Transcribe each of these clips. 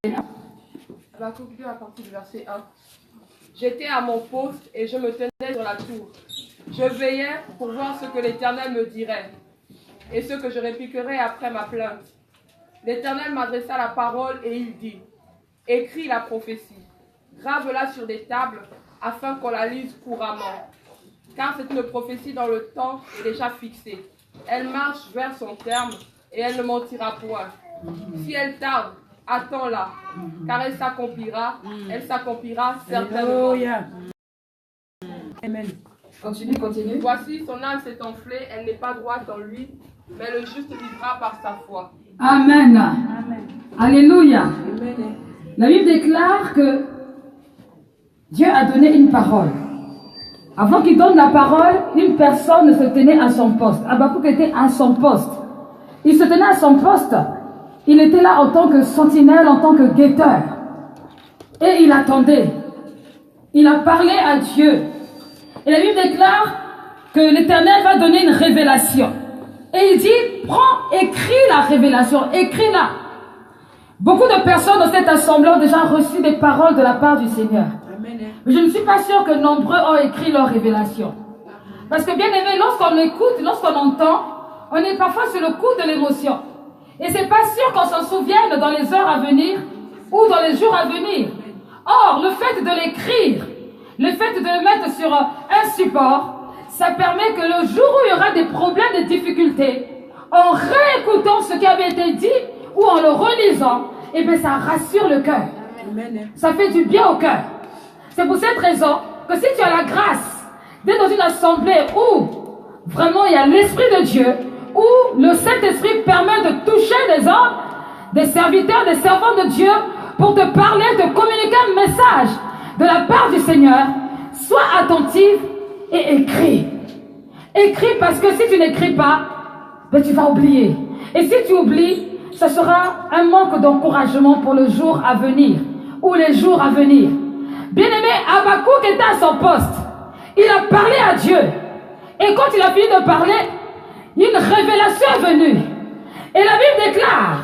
Habakkuk 2 à partir du verset 1. J'étais à mon poste et je me tenais sur la tour. Je veillais pour voir ce que l'Éternel me dirait et ce que je répliquerais après ma plainte. L'Éternel m'adressa la parole et il dit: écris la prophétie, grave-la sur des tables afin qu'on la lise couramment. Car c'est une prophétie dans le temps est déjà fixée. Elle marche vers son terme et elle ne mentira point. Si elle tarde, attends-la, car elle s'accomplira certainement. Amen. Continue. Voici, son âme s'est enflée, elle n'est pas droite en lui, mais le juste vivra par sa foi. Amen. Amen. Alléluia. Amen. La Bible déclare que Dieu a donné une parole. Avant qu'il donne la parole, une personne se tenait à son poste. Habakkuk était à son poste. Il se tenait à son poste. Il était là en tant que sentinelle, en tant que guetteur. Et il attendait. Il a parlé à Dieu. Et la Bible déclare que l'Éternel va donner une révélation. Et il dit, prends, écris la révélation, écris-la. Beaucoup de personnes dans cette assemblée ont déjà reçu des paroles de la part du Seigneur. Mais je ne suis pas sûre que nombreux ont écrit leur révélation. Parce que bien aimé, lorsqu'on écoute, lorsqu'on entend, on est parfois sur le coup de l'émotion. Et c'est pas sûr qu'on s'en souvienne dans les heures à venir ou dans les jours à venir. Or, le fait de l'écrire, le fait de le mettre sur un support, ça permet que le jour où il y aura des problèmes, des difficultés, en réécoutant ce qui avait été dit ou en le relisant, eh bien ça rassure le cœur. Ça fait du bien au cœur. C'est pour cette raison que si tu as la grâce d'être dans une assemblée où vraiment il y a l'Esprit de Dieu, où le Saint-Esprit permet de toucher des hommes, des serviteurs, des servants de Dieu, pour te parler, te communiquer un message de la part du Seigneur, sois attentive et écris. Écris parce que si tu n'écris pas, ben tu vas oublier. Et si tu oublies, ce sera un manque d'encouragement pour le jour à venir ou les jours à venir. Bien-aimé, Habakkuk était à son poste. Il a parlé à Dieu. Et quand il a fini de parler, une révélation est venue. Et la Bible déclare,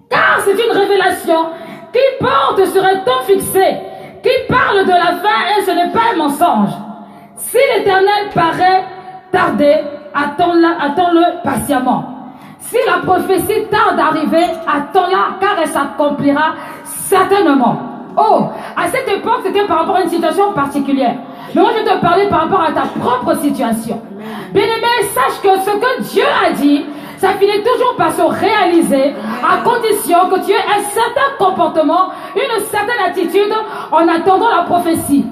car c'est une révélation qui porte sur un temps fixé, qui parle de la fin et ce n'est pas un mensonge. Si l'Éternel paraît tarder, attends-le patiemment. Si la prophétie tarde d'arriver, attends-la, car elle s'accomplira certainement. Oh, à cette époque, c'était par rapport à une situation particulière. Mais moi, je vais te parler par rapport à ta propre situation. Bien-aimé, sache que ce que Dieu a dit, ça finit toujours par se réaliser à condition que tu aies un certain comportement, une certaine attitude en attendant la prophétie.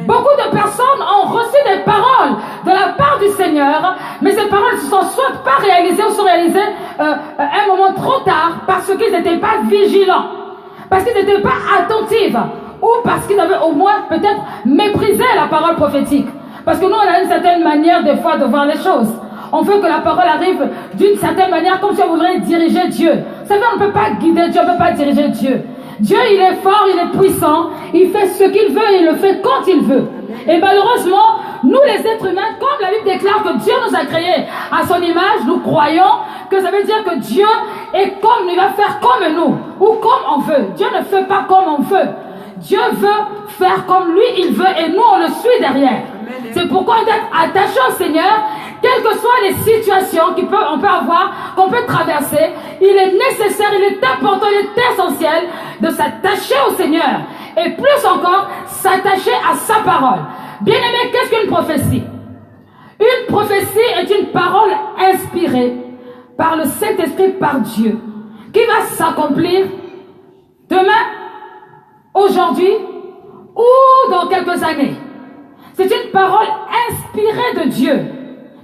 Beaucoup de personnes ont reçu des paroles de la part du Seigneur, mais ces paroles ne sont soit pas réalisées ou sont réalisées à un moment trop tard parce qu'ils n'étaient pas vigilants, parce qu'ils n'étaient pas attentifs, ou parce qu'ils avaient au moins peut-être méprisé la parole prophétique. Parce que nous, on a une certaine manière des fois de voir les choses. On veut que la parole arrive d'une certaine manière, comme si on voudrait diriger Dieu. Vous savez, on ne peut pas guider Dieu, on ne peut pas diriger Dieu. Dieu, il est fort, il est puissant, il fait ce qu'il veut et il le fait quand il veut. Et malheureusement, nous les êtres humains, comme la Bible déclare que Dieu nous a créés à son image, nous croyons que ça veut dire que Dieu est comme, il va faire comme nous, ou comme on veut. Dieu ne fait pas comme on veut. Dieu veut faire comme lui, il veut, et nous, on le suit derrière. C'est pourquoi on doit être attaché au Seigneur, quelles que soient les situations qu'on peut avoir, qu'on peut traverser. Il est nécessaire, il est important, il est essentiel de s'attacher au Seigneur. Et plus encore, s'attacher à sa parole. Bien aimé, qu'est-ce qu'une prophétie? Une prophétie est une parole inspirée par le Saint-Esprit, par Dieu, qui va s'accomplir demain, aujourd'hui ou dans quelques années. C'est une parole inspirée de Dieu.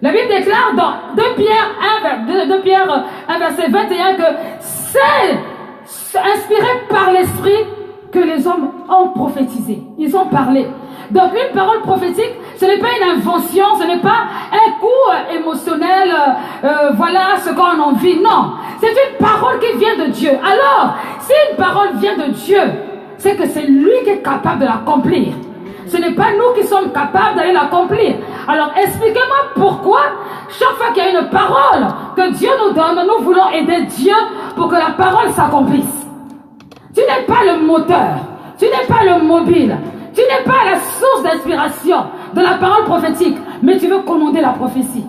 La Bible déclare dans 2 Pierre 1 verset 21 que c'est inspiré par l'Esprit que les hommes ont prophétisé. Ils ont parlé. Donc une parole prophétique, ce n'est pas une invention, ce n'est pas un coup émotionnel, voilà ce qu'on a envie. Non, c'est une parole qui vient de Dieu. Alors, si une parole vient de Dieu, c'est que c'est lui qui est capable de l'accomplir. Ce n'est pas nous qui sommes capables d'aller l'accomplir. Alors expliquez-moi pourquoi chaque fois qu'il y a une parole que Dieu nous donne, nous voulons aider Dieu pour que la parole s'accomplisse. moteur, tu n'es pas le mobile, tu n'es pas la source d'inspiration de la parole prophétique, mais tu veux commander la prophétie.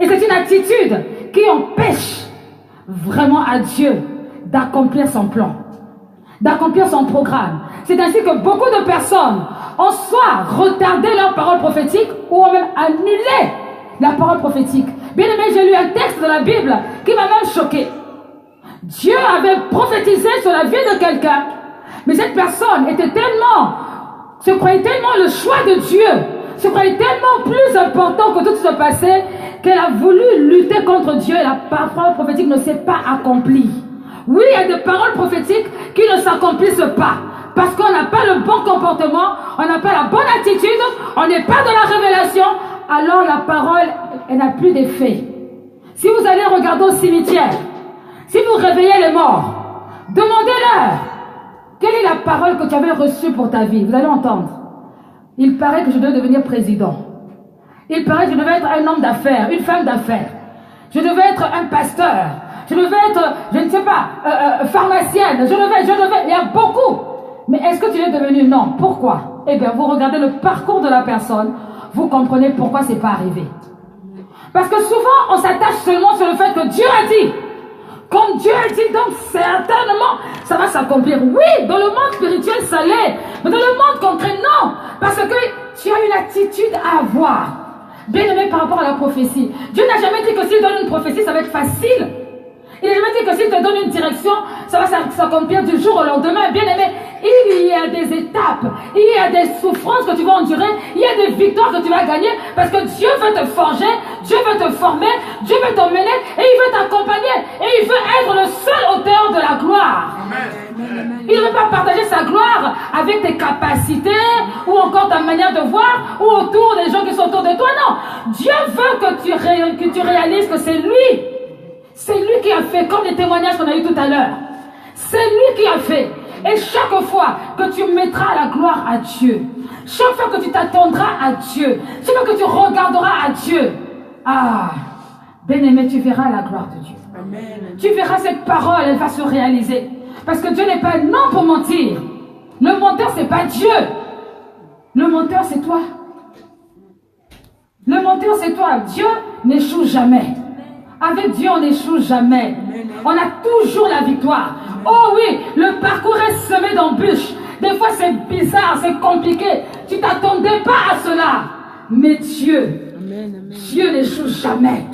Et c'est une attitude qui empêche vraiment à Dieu d'accomplir son plan, d'accomplir son programme. C'est ainsi que beaucoup de personnes ont soit retardé leur parole prophétique ou ont même annulé la parole prophétique. Bien aimé, j'ai lu un texte de la Bible qui m'a même choqué. Dieu avait prophétisé sur la vie de quelqu'un, mais cette personne se croyait tellement le choix de Dieu, se croyait tellement plus important que tout ce passé, qu'elle a voulu lutter contre Dieu et la parole prophétique ne s'est pas accomplie. Oui, il y a des paroles prophétiques qui ne s'accomplissent pas. Parce qu'on n'a pas le bon comportement, on n'a pas la bonne attitude, on n'est pas dans la révélation, alors la parole, elle n'a plus d'effet. Si vous allez regarder au cimetière, si vous réveillez les morts, demandez-leur, quelle est la parole que tu avais reçue pour ta vie? Vous allez entendre. Il paraît que je devais devenir président. Il paraît que je devais être un homme d'affaires, une femme d'affaires. Je devais être un pasteur. Je devais être, je ne sais pas, pharmacienne. Je devais, il y a beaucoup. Mais est-ce que tu es devenu? Non. Pourquoi? Eh bien, vous regardez le parcours de la personne, vous comprenez pourquoi c'est pas arrivé. Parce que souvent, on s'attache seulement sur le fait que Dieu a dit. Comme Dieu a dit, donc certainement, ça va s'accomplir. Oui, dans le monde spirituel, ça l'est. Mais dans le monde concret, non. Parce que tu as une attitude à avoir. Bien aimé par rapport à la prophétie. Dieu n'a jamais dit que s'il donne une prophétie, ça va être facile. Il n'a jamais dit que s'il te donne une direction, ça va s'accomplir du jour au lendemain. Bien aimé, il y a des étapes, il y a des souffrances que tu vas endurer, il y a des victoires que tu vas gagner, parce que Dieu veut te forger, Dieu veut te former, Dieu veut t'emmener, et il veut t'accompagner, et il veut être le seul auteur de la gloire. Amen. Il ne veut pas partager sa gloire avec tes capacités, ou encore ta manière de voir, ou autour des gens qui sont autour de toi. Non, Dieu veut que tu réalises que c'est lui. C'est lui qui a fait, comme les témoignages qu'on a eu tout à l'heure. C'est lui qui a fait. Et chaque fois que tu mettras la gloire à Dieu, chaque fois que tu t'attendras à Dieu, chaque fois que tu regarderas à Dieu, bien-aimé, tu verras la gloire de Dieu. Amen. Tu verras cette parole, elle va se réaliser. Parce que Dieu n'est pas un homme pour mentir. Le menteur, c'est pas Dieu. Le menteur, c'est toi. Le menteur, c'est toi. Dieu n'échoue jamais. Avec Dieu, on n'échoue jamais. On a toujours la victoire. Oh oui, le parcours est semé d'embûches. Des fois, c'est bizarre, c'est compliqué. Tu t'attendais pas à cela. Mais Dieu, Dieu n'échoue jamais.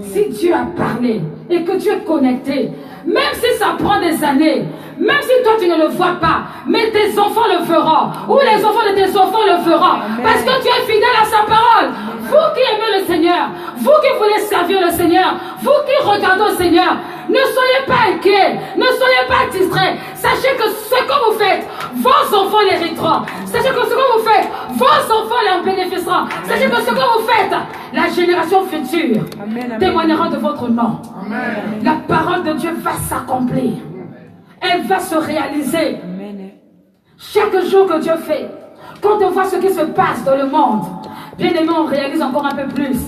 Si Dieu a parlé et que tu es connecté, même si ça prend des années, même si toi tu ne le vois pas, mais tes enfants le feront, ou les enfants de tes enfants le feront, parce que tu es fidèle à sa parole. Vous qui aimez le Seigneur, vous qui voulez servir le Seigneur, vous qui regardez au Seigneur, ne soyez pas inquiets, ne soyez pas distraits. Sachez que ce que vous faites, vos enfants l'hériteront. Sachez que ce que vous faites, vos enfants en bénéficieront. Sachez que ce que vous faites, la génération future témoignera de votre nom. Amen. La parole de Dieu va s'accomplir. Elle va se réaliser. Chaque jour que Dieu fait, quand on voit ce qui se passe dans le monde, bien aimé, on réalise encore un peu plus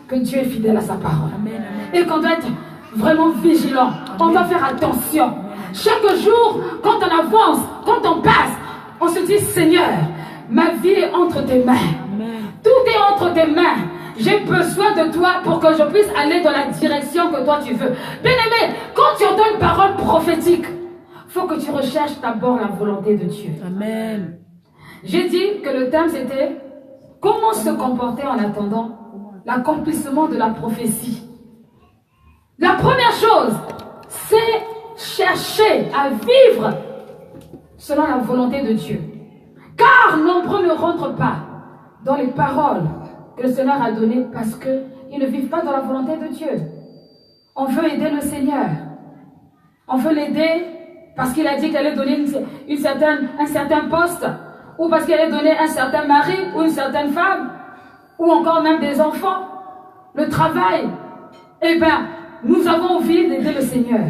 que Dieu est fidèle à sa parole. Amen. Et qu'on doit être vraiment vigilant. On doit faire attention. Chaque jour, quand on avance, quand on passe, on se dit, Seigneur, ma vie est entre tes mains. Amen. Tout est entre tes mains. J'ai besoin de toi pour que je puisse aller dans la direction que toi tu veux. Bien aimé, quand tu entends une parole prophétique, il faut que tu recherches d'abord la volonté de Dieu. Amen. J'ai dit que le thème c'était comment se comporter en attendant l'accomplissement de la prophétie. La première chose, c'est chercher à vivre selon la volonté de Dieu. Car nombreux ne rentrent pas dans les paroles que le Seigneur a données parce qu'ils ne vivent pas dans la volonté de Dieu. On veut aider le Seigneur. On veut l'aider parce qu'il a dit qu'il allait donner un certain poste, ou parce qu'il allait donner un certain mari ou une certaine femme, ou encore même des enfants, le travail. Eh bien, nous avons envie d'aider le Seigneur.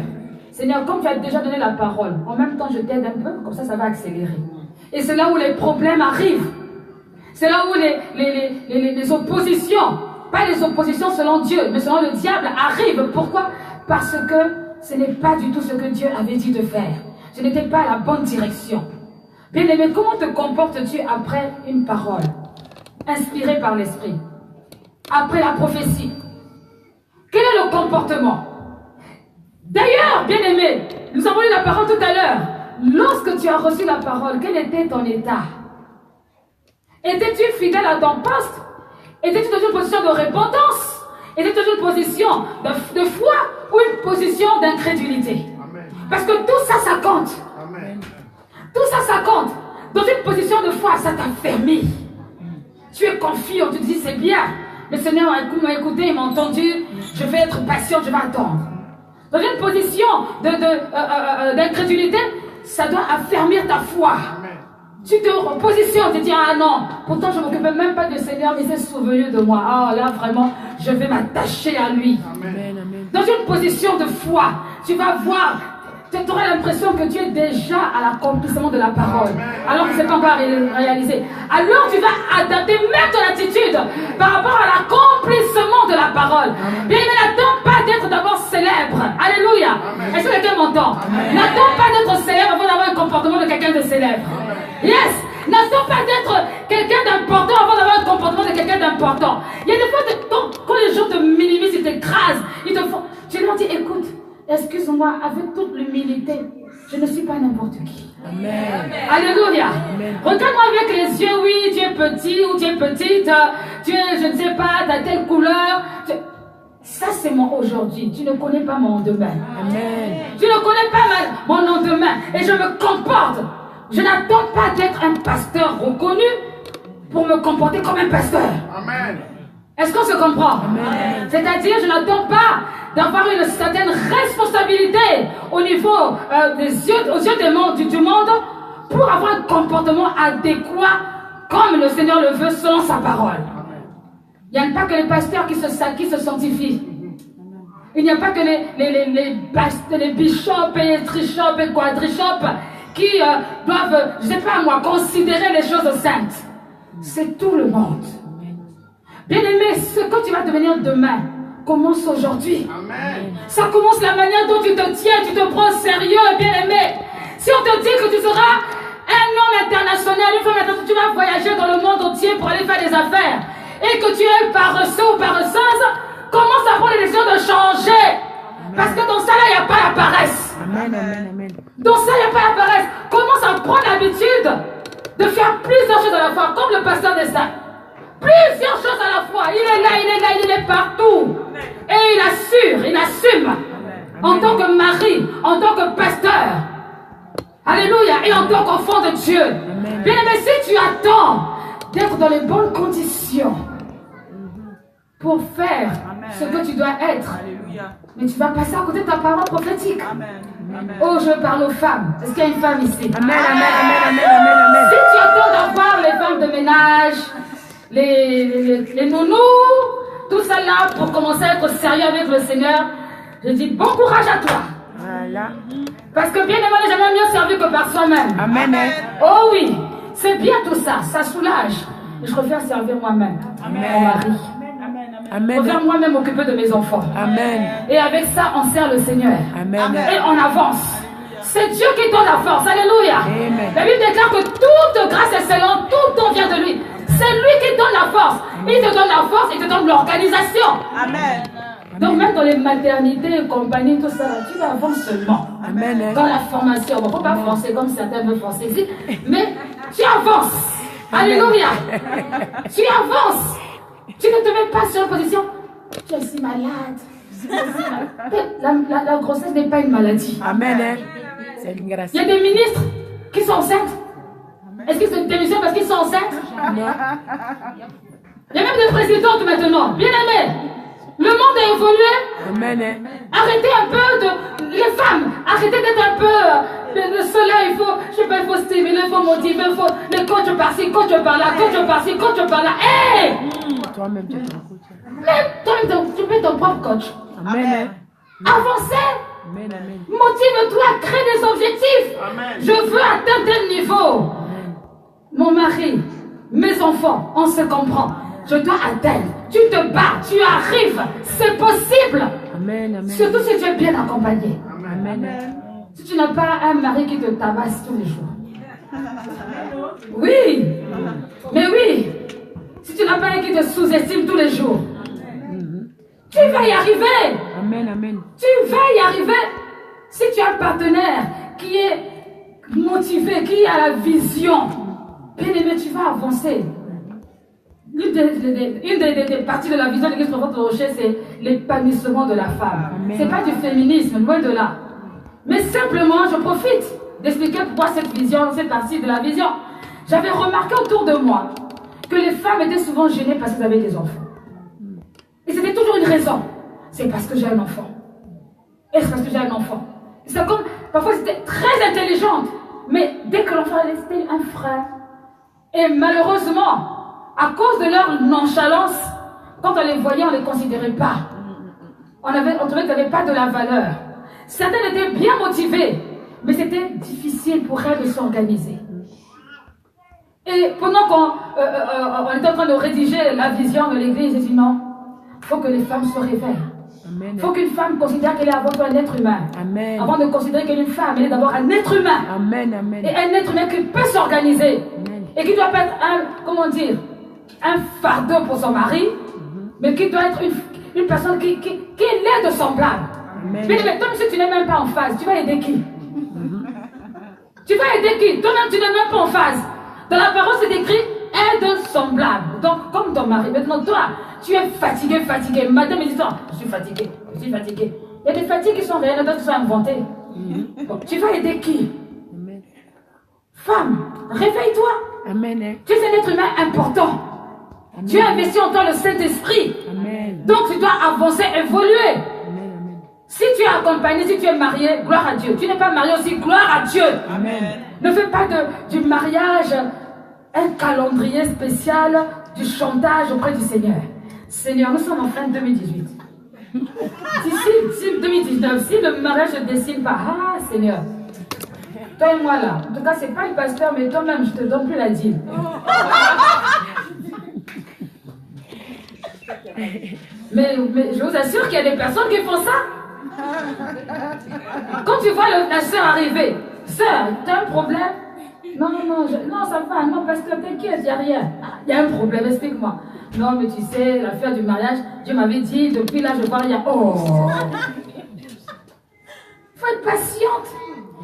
Seigneur, comme tu as déjà donné la parole, en même temps je t'aide un peu, comme ça va accélérer. Et c'est là où les problèmes arrivent. C'est là où les oppositions, pas les oppositions selon Dieu, mais selon le diable arrivent. Pourquoi? Parce que ce n'est pas du tout ce que Dieu avait dit de faire. je n'étais pas à la bonne direction. Bien-aimé, comment te comportes-tu après une parole inspirée par l'Esprit? Après la prophétie? Quel est le comportement? D'ailleurs, bien-aimé, nous avons eu la parole tout à l'heure. Lorsque tu as reçu la parole, quel était ton état? Étais-tu fidèle à ton poste? Étais-tu dans une position de repentance? Étais-tu dans une position de foi ou une position d'incrédulité? Parce que tout ça, ça compte. Amen. Tout ça, ça compte. Dans une position de foi, ça t'a fermé. Tu es confiant, tu te dis c'est bien. Le Seigneur m'a écouté, il m'a entendu. Je vais être patient, je vais attendre. Dans une position d'incrédulité, ça doit affermir ta foi. Tu te repositionnes, tu te dis ah non, pourtant je ne m'occupais même pas du Seigneur, mais il s'est souvenu de moi. Ah là vraiment, je vais m'attacher à lui. Amen. Dans une position de foi, tu vas voir, tu auras l'impression que tu es déjà à l'accomplissement de la parole, alors que ce n'est pas encore réalisé. Alors tu vas adapter même ton attitude par rapport à l'accomplissement de la parole. Bien, il n'attend pas d'être d'abord célèbre. Alléluia. Est-ce que quelqu'un m'entend? N'attends pas d'être célèbre avant d'avoir un comportement de quelqu'un de célèbre. Yes. N'attends pas d'être quelqu'un d'important avant d'avoir un comportement de quelqu'un d'important. Il y a des fois, quand les gens te minimisent, ils t'écrasent, ils te font... Tu leur dis, écoute, excuse-moi, avec toute l'humilité, je ne suis pas n'importe qui. Amen. Alléluia. Amen. Regarde-moi avec les yeux, oui, tu es petit ou tu es petite, tu es, je ne sais pas, tu as telle couleur. Ça, c'est mon aujourd'hui. Tu ne connais pas mon demain. Amen. Tu ne connais pas mon lendemain. Et je me comporte. Je n'attends pas d'être un pasteur reconnu pour me comporter comme un pasteur. Amen. Est-ce qu'on se comprend? Amen. C'est-à-dire, je n'attends pas d'avoir une certaine responsabilité au niveau aux yeux du monde pour avoir un comportement adéquat comme le Seigneur le veut selon sa parole. Il n'y a pas que les pasteurs qui se sanctifient. Il n'y a pas que les bishops et les trishops et quadrishops qui doivent, je ne sais pas moi, considérer les choses saintes. C'est tout le monde. Bien-aimé, ce que tu vas devenir demain commence aujourd'hui. Amen. Ça commence la manière dont tu te tiens, tu te prends au sérieux, bien-aimé. Si on te dit que tu seras un homme international, une femme internationale, tu vas voyager dans le monde entier pour aller faire des affaires, et que tu es paresseux ou paresseuse, commence à prendre les décisions de changer. Parce que dans ça, là, il n'y a pas la paresse. Amen. Amen. Dans ça, il n'y a pas la paresse. Commence à prendre l'habitude de faire plusieurs choses à la fois, comme le pasteur de ça. Plusieurs choses à la fois. Il est là, il est partout. Et il assume. En tant que mari, en tant que pasteur. Alléluia. Et en tant qu'enfant de Dieu. Bien aimé, si tu attends d'être dans les bonnes conditions pour faire ce que tu dois être, mais tu vas passer à côté de ta parole prophétique. Oh, je parle aux femmes. Est-ce qu'il y a une femme ici? Amen. Amen. Si tu attends d'avoir les femmes de ménage, les nounous, tout ça là pour commencer à être sérieux avec le Seigneur, je dis bon courage à toi. Voilà. Parce que bien aimé, n'est jamais mieux servi que par soi-même. Amen. Oh oui, c'est bien tout ça, ça soulage. Je préfère servir moi-même, mon mari. Je Amen. préfère moi-même m'occuper de mes enfants. Amen. Et avec ça, on sert le Seigneur. Amen. Et on avance. C'est Dieu qui donne la force. Alléluia. Amen. La Bible déclare que toute grâce est selon, tout don vient de lui. C'est lui qui donne la force. Il te donne la force, il te donne l'organisation. Amen. Donc même dans les maternités et compagnie, tout ça, tu vas avancer seulement. Amen. Dans la formation, il ne faut pas forcer comme certains veulent forcer ici, mais tu avances. Alléluia. Tu avances. Tu ne te mets pas sur une position. Tu es si malade. La grossesse n'est pas une maladie. Amen. C'est une grâce. Il y a des ministres qui sont enceintes. Est-ce qu'ils se démissionnent parce qu'ils sont enceintes? Non. Il y a même des présidentes maintenant. Bien aimés. Le monde a évolué. Amen. Arrêtez un peu de... Les femmes, arrêtez d'être un peu... Le soleil, il faut stimuler, il faut motiver, il faut... Les coachs par-ci, coach par-là, coach par-ci, coach par-là. Hé! Toi-même, tu es ton coach. Même toi, tu peux être ton propre coach. Amen. Avancez. Amen. Amen. Motive-toi à créer des objectifs. Amen. Je veux atteindre tel niveau. Mon mari, mes enfants, on se comprend. Je dois atteindre. Tu te bats, tu arrives. C'est possible. Amen. Amen. Surtout si tu es bien accompagné. Amen. Si tu n'as pas un mari qui te tabasse tous les jours. Oui. Mais oui. Si tu n'as pas un qui te sous-estime tous les jours. Tu vas y arriver. Amen, amen. Tu vas y arriver. Si tu as un partenaire qui est motivé, qui a la vision, bien aimé, tu vas avancer. Une des parties de la vision de l'Église profonde de Rocher, c'est l'épanouissement de la femme. Ce n'est pas du féminisme, loin de là. Mais simplement, je profite d'expliquer pourquoi cette vision, cette partie de la vision. J'avais remarqué autour de moi que les femmes étaient souvent gênées parce qu'elles avaient des enfants. Et c'était toujours une raison. C'est parce que j'ai un enfant. Et c'est parce que j'ai un enfant. C'est comme, parfois c'était très intelligente, mais dès que l'enfant allait, c'était un frère. Et malheureusement, à cause de leur nonchalance, quand on les voyait, on ne les considérait pas. On trouvait qu'elles n'avaient pas de la valeur. Certaines étaient bien motivées, mais c'était difficile pour elles de s'organiser. Et pendant qu'on était en train de rédiger la vision de l'Église, j'ai dit non, il faut que les femmes se réveillent. Il faut qu'une femme considère qu'elle est avant tout un être humain. Amen. Avant de considérer qu'elle est une femme, elle est d'abord un être humain. Amen, amen. Et un être humain qui peut s'organiser. Et qui doit pas être un fardeau pour son mari, mais qui doit être une personne qui est l'aide semblable. Mais toi, si tu n'es même pas en phase, tu vas aider qui? Tu vas aider qui? Toi-même, tu n'es même pas en phase. Dans la parole, c'est écrit aide semblable. Donc, comme ton mari, maintenant, toi, tu es fatigué. Madame, dit toi, je suis fatigué. Il y a des fatigues qui sont réelles, d'autres qui sont inventées. Bon, tu vas aider qui? Amen. Femme, réveille-toi. Amen. Tu es un être humain important. Amen. Tu as investi en toi le Saint-Esprit. Amen. Donc, tu dois avancer, évoluer. Amen. Si tu es accompagné, si tu es marié, gloire à Dieu. Tu n'es pas marié aussi, gloire à Dieu. Amen. Ne fais pas du mariage un calendrier spécial du chantage auprès du Seigneur. Seigneur, nous sommes en fin 2018. Si 2019, si le mariage ne dessine pas, ah Seigneur, toi et moi là, en tout cas, c'est pas le pasteur, mais toi-même, je te donne plus la dîme. Mais je vous assure qu'il y a des personnes qui font ça. Quand tu vois la soeur arriver, soeur, tu as un problème? Non, ça va, non, pasteur, t'inquiète, il n'y a rien. Il y a un problème, explique-moi. Non, mais tu sais, l'affaire du mariage, Dieu m'avait dit, depuis là, je vois rien. Oh! Il faut être patiente.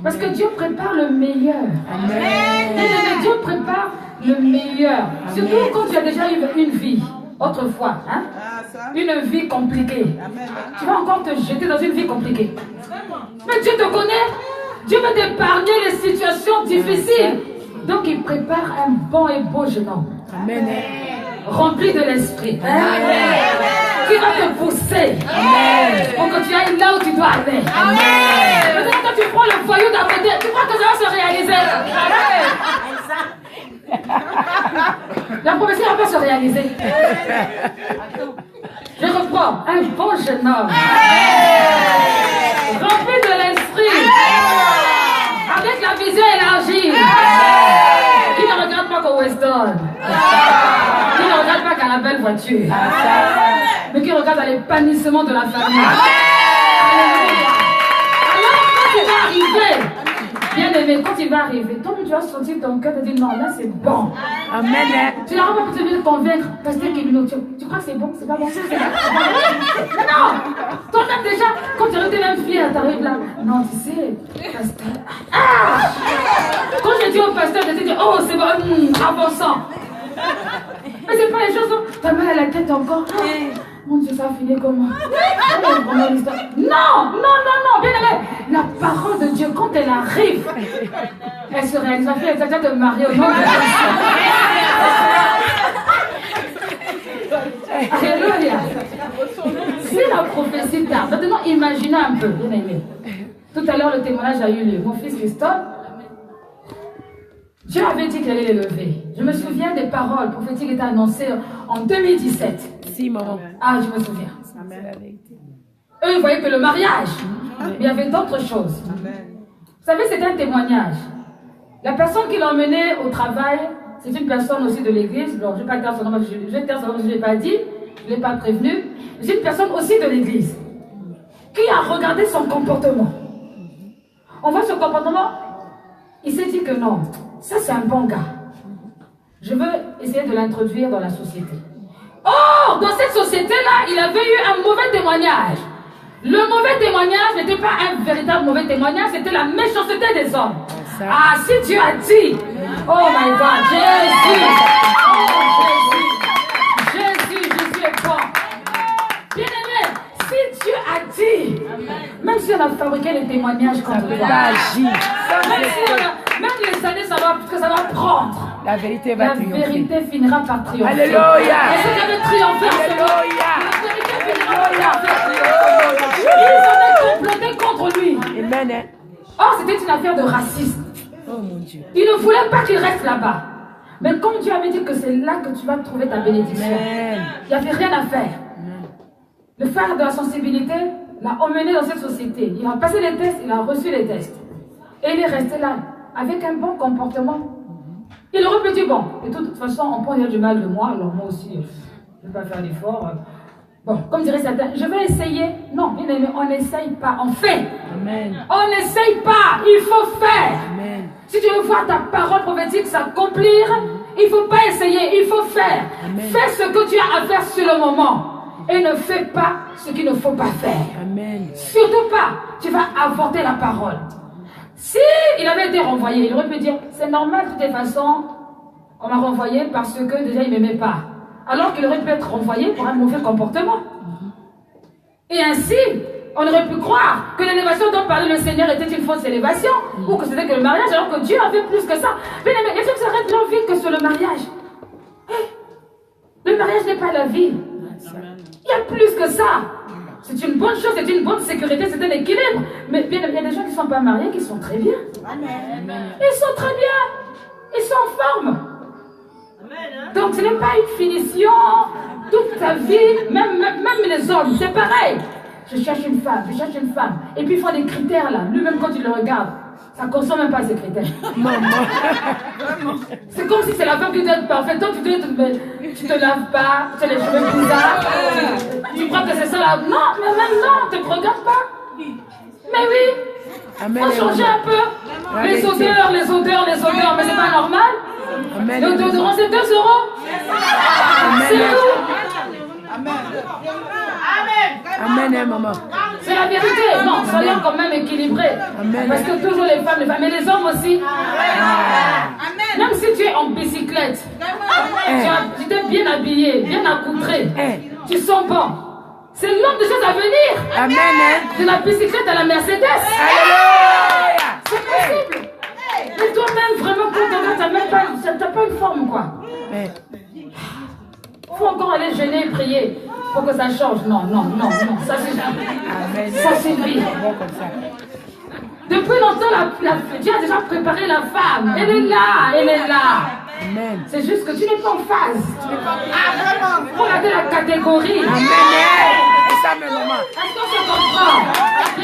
Parce que Dieu prépare le meilleur. Amen. Dieu prépare le meilleur. Amen. Surtout quand tu as déjà eu une vie, autrefois, hein? Une vie compliquée. Amen. Tu vas encore te jeter dans une vie compliquée. Mais Dieu te connaît. Dieu veut t'épargner les situations difficiles. Donc il prépare un bon et beau jeune homme. Amen. Rempli de l'esprit. Qui va te pousser. Amen. Pour que tu ailles là où tu dois aller. Amen. Maintenant, quand tu prends le voyou d'à côté, tu crois que ça va se réaliser. La prophétie ne va pas se réaliser. Je reprends. Un bon jeune homme. Rempli de l'esprit. Avec la vision élargie. Qui ne regarde pas qu'au Weston. Qui ne regarde pas qu'à la belle voiture. Mais qui regarde à l'épanouissement de la famille. Alors quand il va arriver, bien aimé, quand il va arriver, toi tu vas sentir ton cœur te dire non, là c'est bon. Amen. Tu n'auras pas pour te convaincre, pasteur Kevin, tu crois que c'est bon, c'est pas bon, c'est pas bon. Non, toi-même déjà, quand tu étais même fier, t'arrives là. Non, tu sais, pasteur. Ah! Quand je dis au pasteur, je te dis, oh c'est bon, avançant. Mais c'est pas les choses, t'as mal à la tête encore. Mon Dieu, ça va finir comment? Non, bien aimé. La parole de Dieu, quand elle arrive, elle se réalise. Ça fait exactement de Marie au nom de Jésus. Alléluia. Si la prophétie tarde, maintenant imaginez un peu, bien aimé. Tout à l'heure, le témoignage a eu lieu. Mon fils Christophe, Dieu avait dit qu'il allait les lever. Je me souviens des paroles prophétiques qui étaient annoncées en 2017. Si, maman. Ah, je me souviens. Amen. Eux, ils voyaient que le mariage, mais il y avait d'autres choses. Amen. Vous savez, c'était un témoignage. La personne qui l'emmenait au travail, c'est une personne aussi de l'église. Alors, je ne vais pas dire son nom, je vais dire son nom, je ne l'ai pas dit, je ne l'ai pas prévenu. C'est une personne aussi de l'église qui a regardé son comportement. On voit ce comportement. Il s'est dit que non, ça c'est un bon gars. Je veux essayer de l'introduire dans la société. Or, dans cette société-là, il avait eu un mauvais témoignage. Le mauvais témoignage n'était pas un véritable mauvais témoignage, c'était la méchanceté des hommes. Ah, si Dieu a dit, oh my God, Jésus, oh Jésus est bon. Bien aimé, si Dieu a dit, même si on a fabriqué les témoignages contre toi, même les années, ça va prendre. La vérité va triompher. La vérité finira par triompher. Alléluia. Et ce qui avait triomphé, Alléluia. la vérité finira par triompher. Ils avaient comploté contre lui. Amen. Or, c'était une affaire de racisme. Oh mon Dieu. Il ne voulait pas qu'il reste là-bas. Mais comme Dieu avait dit que c'est là que tu vas trouver ta bénédiction, Amen. il n'y avait rien à faire. Le frère de la sensibilité l'a emmené dans cette société. Il a passé les tests, il a reçu les tests. Et il est resté là, avec un bon comportement. Il aurait pu dire, bon, de toute façon, on peut dire du mal de moi, alors moi aussi, je ne vais pas faire d'effort. Bon, comme dirait certains, je vais essayer. Non, bien aimé, on n'essaye pas, on fait. Amen. On n'essaye pas, il faut faire. Amen. Si tu veux voir ta parole prophétique s'accomplir, il ne faut pas essayer, il faut faire. Amen. Fais ce que tu as à faire sur le moment. Et ne fais pas ce qu'il ne faut pas faire. Amen. Surtout pas, tu vas avorter la parole. Si il avait été renvoyé, il aurait pu dire, c'est normal de toutes les façons, on m'a renvoyé parce que déjà il ne m'aimait pas. Alors qu'il aurait pu être renvoyé pour un mauvais comportement. Et ainsi, on aurait pu croire que l'élévation dont parlait le Seigneur était une fausse élévation, ou que c'était que le mariage, alors que Dieu avait plus que ça. Mais les gens s'arrêtent leur vie que sur le mariage. Le mariage n'est pas la vie. Il y a plus que ça. C'est une bonne chose, c'est une bonne sécurité, c'est un équilibre. Mais bien, il y a des gens qui ne sont pas mariés, qui sont très bien. Ils sont très bien. Ils sont en forme. Donc ce n'est pas une finition. Toute ta vie, même les hommes, c'est pareil. Je cherche une femme, je cherche une femme. Et puis il faut des critères là. Lui-même quand il le regarde, ça ne consomme même pas ces critères. C'est comme si c'est la femme qui doit être parfaite. Toi, tu te laves pas, tu as les cheveux bizarres. Tu crois que c'est ça là? Non, mais même non, tu ne te regardes pas. Mais oui, il faut changer un peu. Les odeurs, mais c'est pas normal. Le déodorant, c'est 2 €. C'est tout. Amen, maman. C'est la vérité. Non, soyons quand même équilibrés. Amen. Parce que toujours les femmes, mais les hommes aussi. Même si tu es en bicyclette, tu t'es bien habillé, bien accoutré, tu sens bon. C'est l'homme de choses à venir. Amen. De la bicyclette à la Mercedes. Alléluia. C'est possible. Mais toi-même, vraiment, quand tu regardes, tu n'as pas une forme, quoi. Il faut encore aller jeûner et prier pour que ça change. Non. Ça, c'est jamais. Ça suffit. Depuis longtemps, Dieu a déjà préparé la femme. Elle est là. Amen. C'est juste que tu n'es pas en phase. Il faut regarder la catégorie. Amen. Ça me maman. Est-ce qu'on se comprend? Vous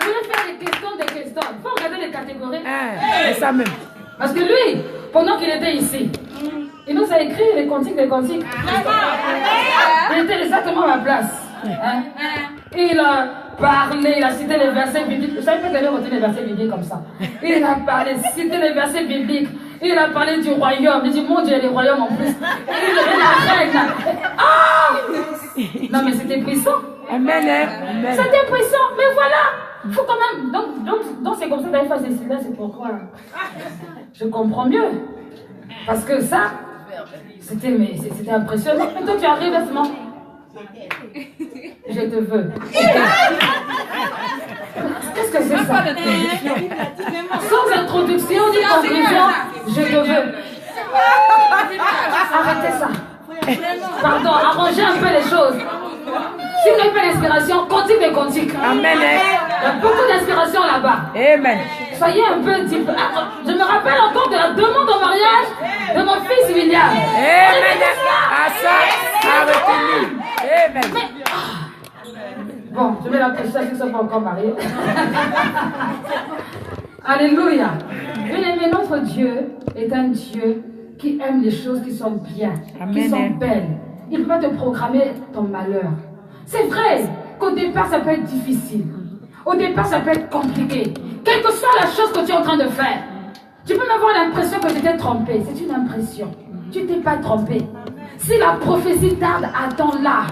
voulez faire des questions. Il faut regarder les catégories. Et ça même. Parce que lui, pendant qu'il était ici, il nous a écrit les cantiques. Il était exactement à ma place. Il a parlé, il a cité les versets bibliques. Je ne savais pas qu'il avait retenu les versets bibliques comme ça. Il a parlé, cité les versets bibliques. Il a parlé du royaume. Il dit, mon Dieu, les royaumes en plus. Il la reine. Non, mais c'était puissant. Amen. C'était puissant. Mais voilà. Il faut quand même. Donc c'est comme ça d'aller faire ces signes-là, c'est pourquoi. Je comprends mieux. Parce que ça, c'était impressionnant. Mais toi, tu arrives à ce moment. Je te veux. Qu'est-ce que c'est ça? Sans introduction ni conclusion, je te veux. Arrêtez ça. Pardon, arrangez un peu les choses. Si vous n'avez pas d'inspiration, continue des cantiques. Amen. Il y a beaucoup d'inspiration là-bas. Amen. Soyez un peu type. Je me rappelle encore de la demande en mariage de mon fils William. Amen. À ça, arrêtez-nous. Amen. Bon, je vais la prêcher qu'ils ne sont pas encore mariés. Alléluia. Bien aimé, notre Dieu est un Dieu qui aime les choses qui sont bien, qui sont belles. Il ne peut pas te programmer ton malheur. C'est vrai qu'au départ, ça peut être difficile. Au départ, ça peut être compliqué. Quelle que soit la chose que tu es en train de faire, tu peux avoir l'impression que tu t'es trompé. C'est une impression. Tu ne t'es pas trompé. Si la prophétie tarde, attends-la.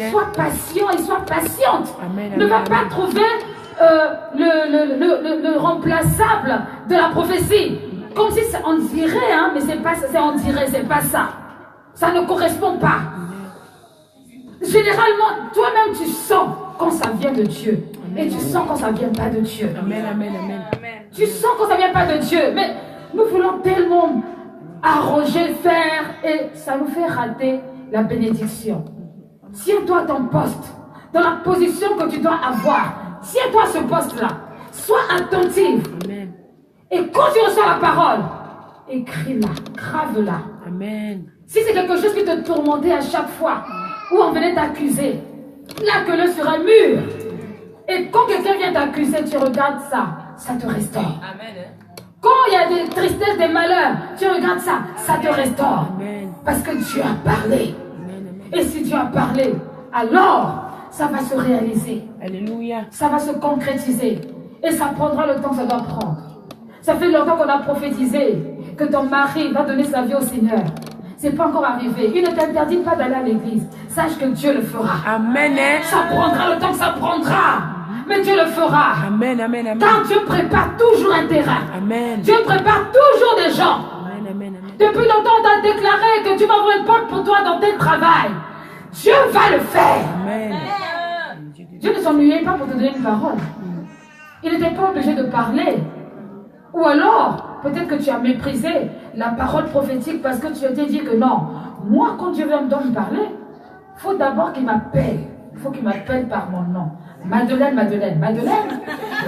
Sois patient et sois patiente. Ne va pas trouver le remplaçable de la prophétie. Comme si on dirait, hein, mais c'est pas ça, on dirait, c'est pas ça. Ça ne correspond pas. Généralement, toi-même, tu sens quand ça vient de Dieu. Et tu sens quand ça vient pas de Dieu. Amen, amen, amen. Tu sens quand ça vient pas de Dieu. Mais nous voulons tellement arranger, faire, et ça nous fait rater la bénédiction. Tiens-toi à ton poste, dans la position que tu dois avoir. Tiens-toi à ce poste-là. Sois attentive. Amen. Et quand tu reçois la parole, écris-la, grave-la. Amen. Si c'est quelque chose qui te tourmentait à chaque fois, où on venait t'accuser, plaque-le sur un mur. Et quand quelqu'un vient t'accuser, tu regardes ça, ça te restaure. Amen. Quand il y a des tristesses, des malheurs, tu regardes ça, ça te restaure. Amen. Parce que Dieu a parlé. Amen, amen. Et si Dieu a parlé, alors ça va se réaliser. Alléluia. Ça va se concrétiser. Et ça prendra le temps que ça doit prendre. Ça fait longtemps qu'on a prophétisé que ton mari va donner sa vie au Seigneur. C'est pas encore arrivé. Il ne t'interdit pas d'aller à l'église. Sache que Dieu le fera. Amen. Ça prendra le temps que ça prendra. Mais Dieu le fera. Amen, amen, amen. Car Dieu prépare toujours un terrain. Amen. Dieu prépare toujours des gens. Amen, amen, amen. Depuis longtemps, on t'a déclaré que tu vas ouvrir une porte pour toi dans tel travail. Dieu va le faire. Amen. Dieu ne s'ennuyait pas pour te donner une parole. Il n'était pas obligé de parler. Ou alors, peut-être que tu as méprisé la parole prophétique parce que tu t'es dit que non. Moi, quand Dieu vient me parler, il faut d'abord qu'il m'appelle. Il faut qu'il m'appelle par mon nom. Madeleine, Madeleine, Madeleine.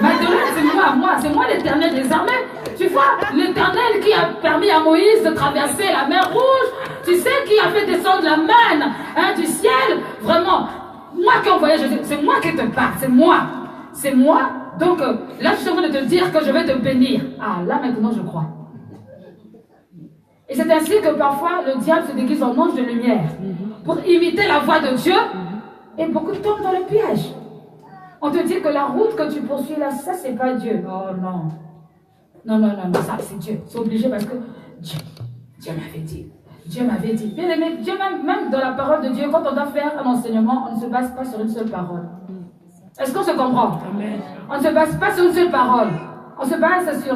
Madeleine, c'est moi l'Éternel des armées. Tu vois, l'Éternel qui a permis à Moïse de traverser la mer Rouge. Tu sais qui a fait descendre la manne du ciel. Vraiment, moi qui envoyais Jésus, c'est moi qui te parle, c'est moi. C'est moi. Donc là, je suis en train de te dire que je vais te bénir. Ah, là maintenant, je crois. Et c'est ainsi que parfois, le diable se déguise en ange de lumière pour imiter la voix de Dieu. Et beaucoup tombent dans le piège. On te dit que la route que tu poursuis là, ça, c'est pas Dieu. Oh non. Non, non, non, non, ça, c'est Dieu. C'est obligé parce que Dieu m'avait dit. Dieu m'avait dit. Bien aimé, Dieu, même dans la parole de Dieu, quand on doit faire un enseignement, on ne se base pas sur une seule parole. Est-ce qu'on se comprend? Amen. On ne se base pas sur une seule parole. On se base sur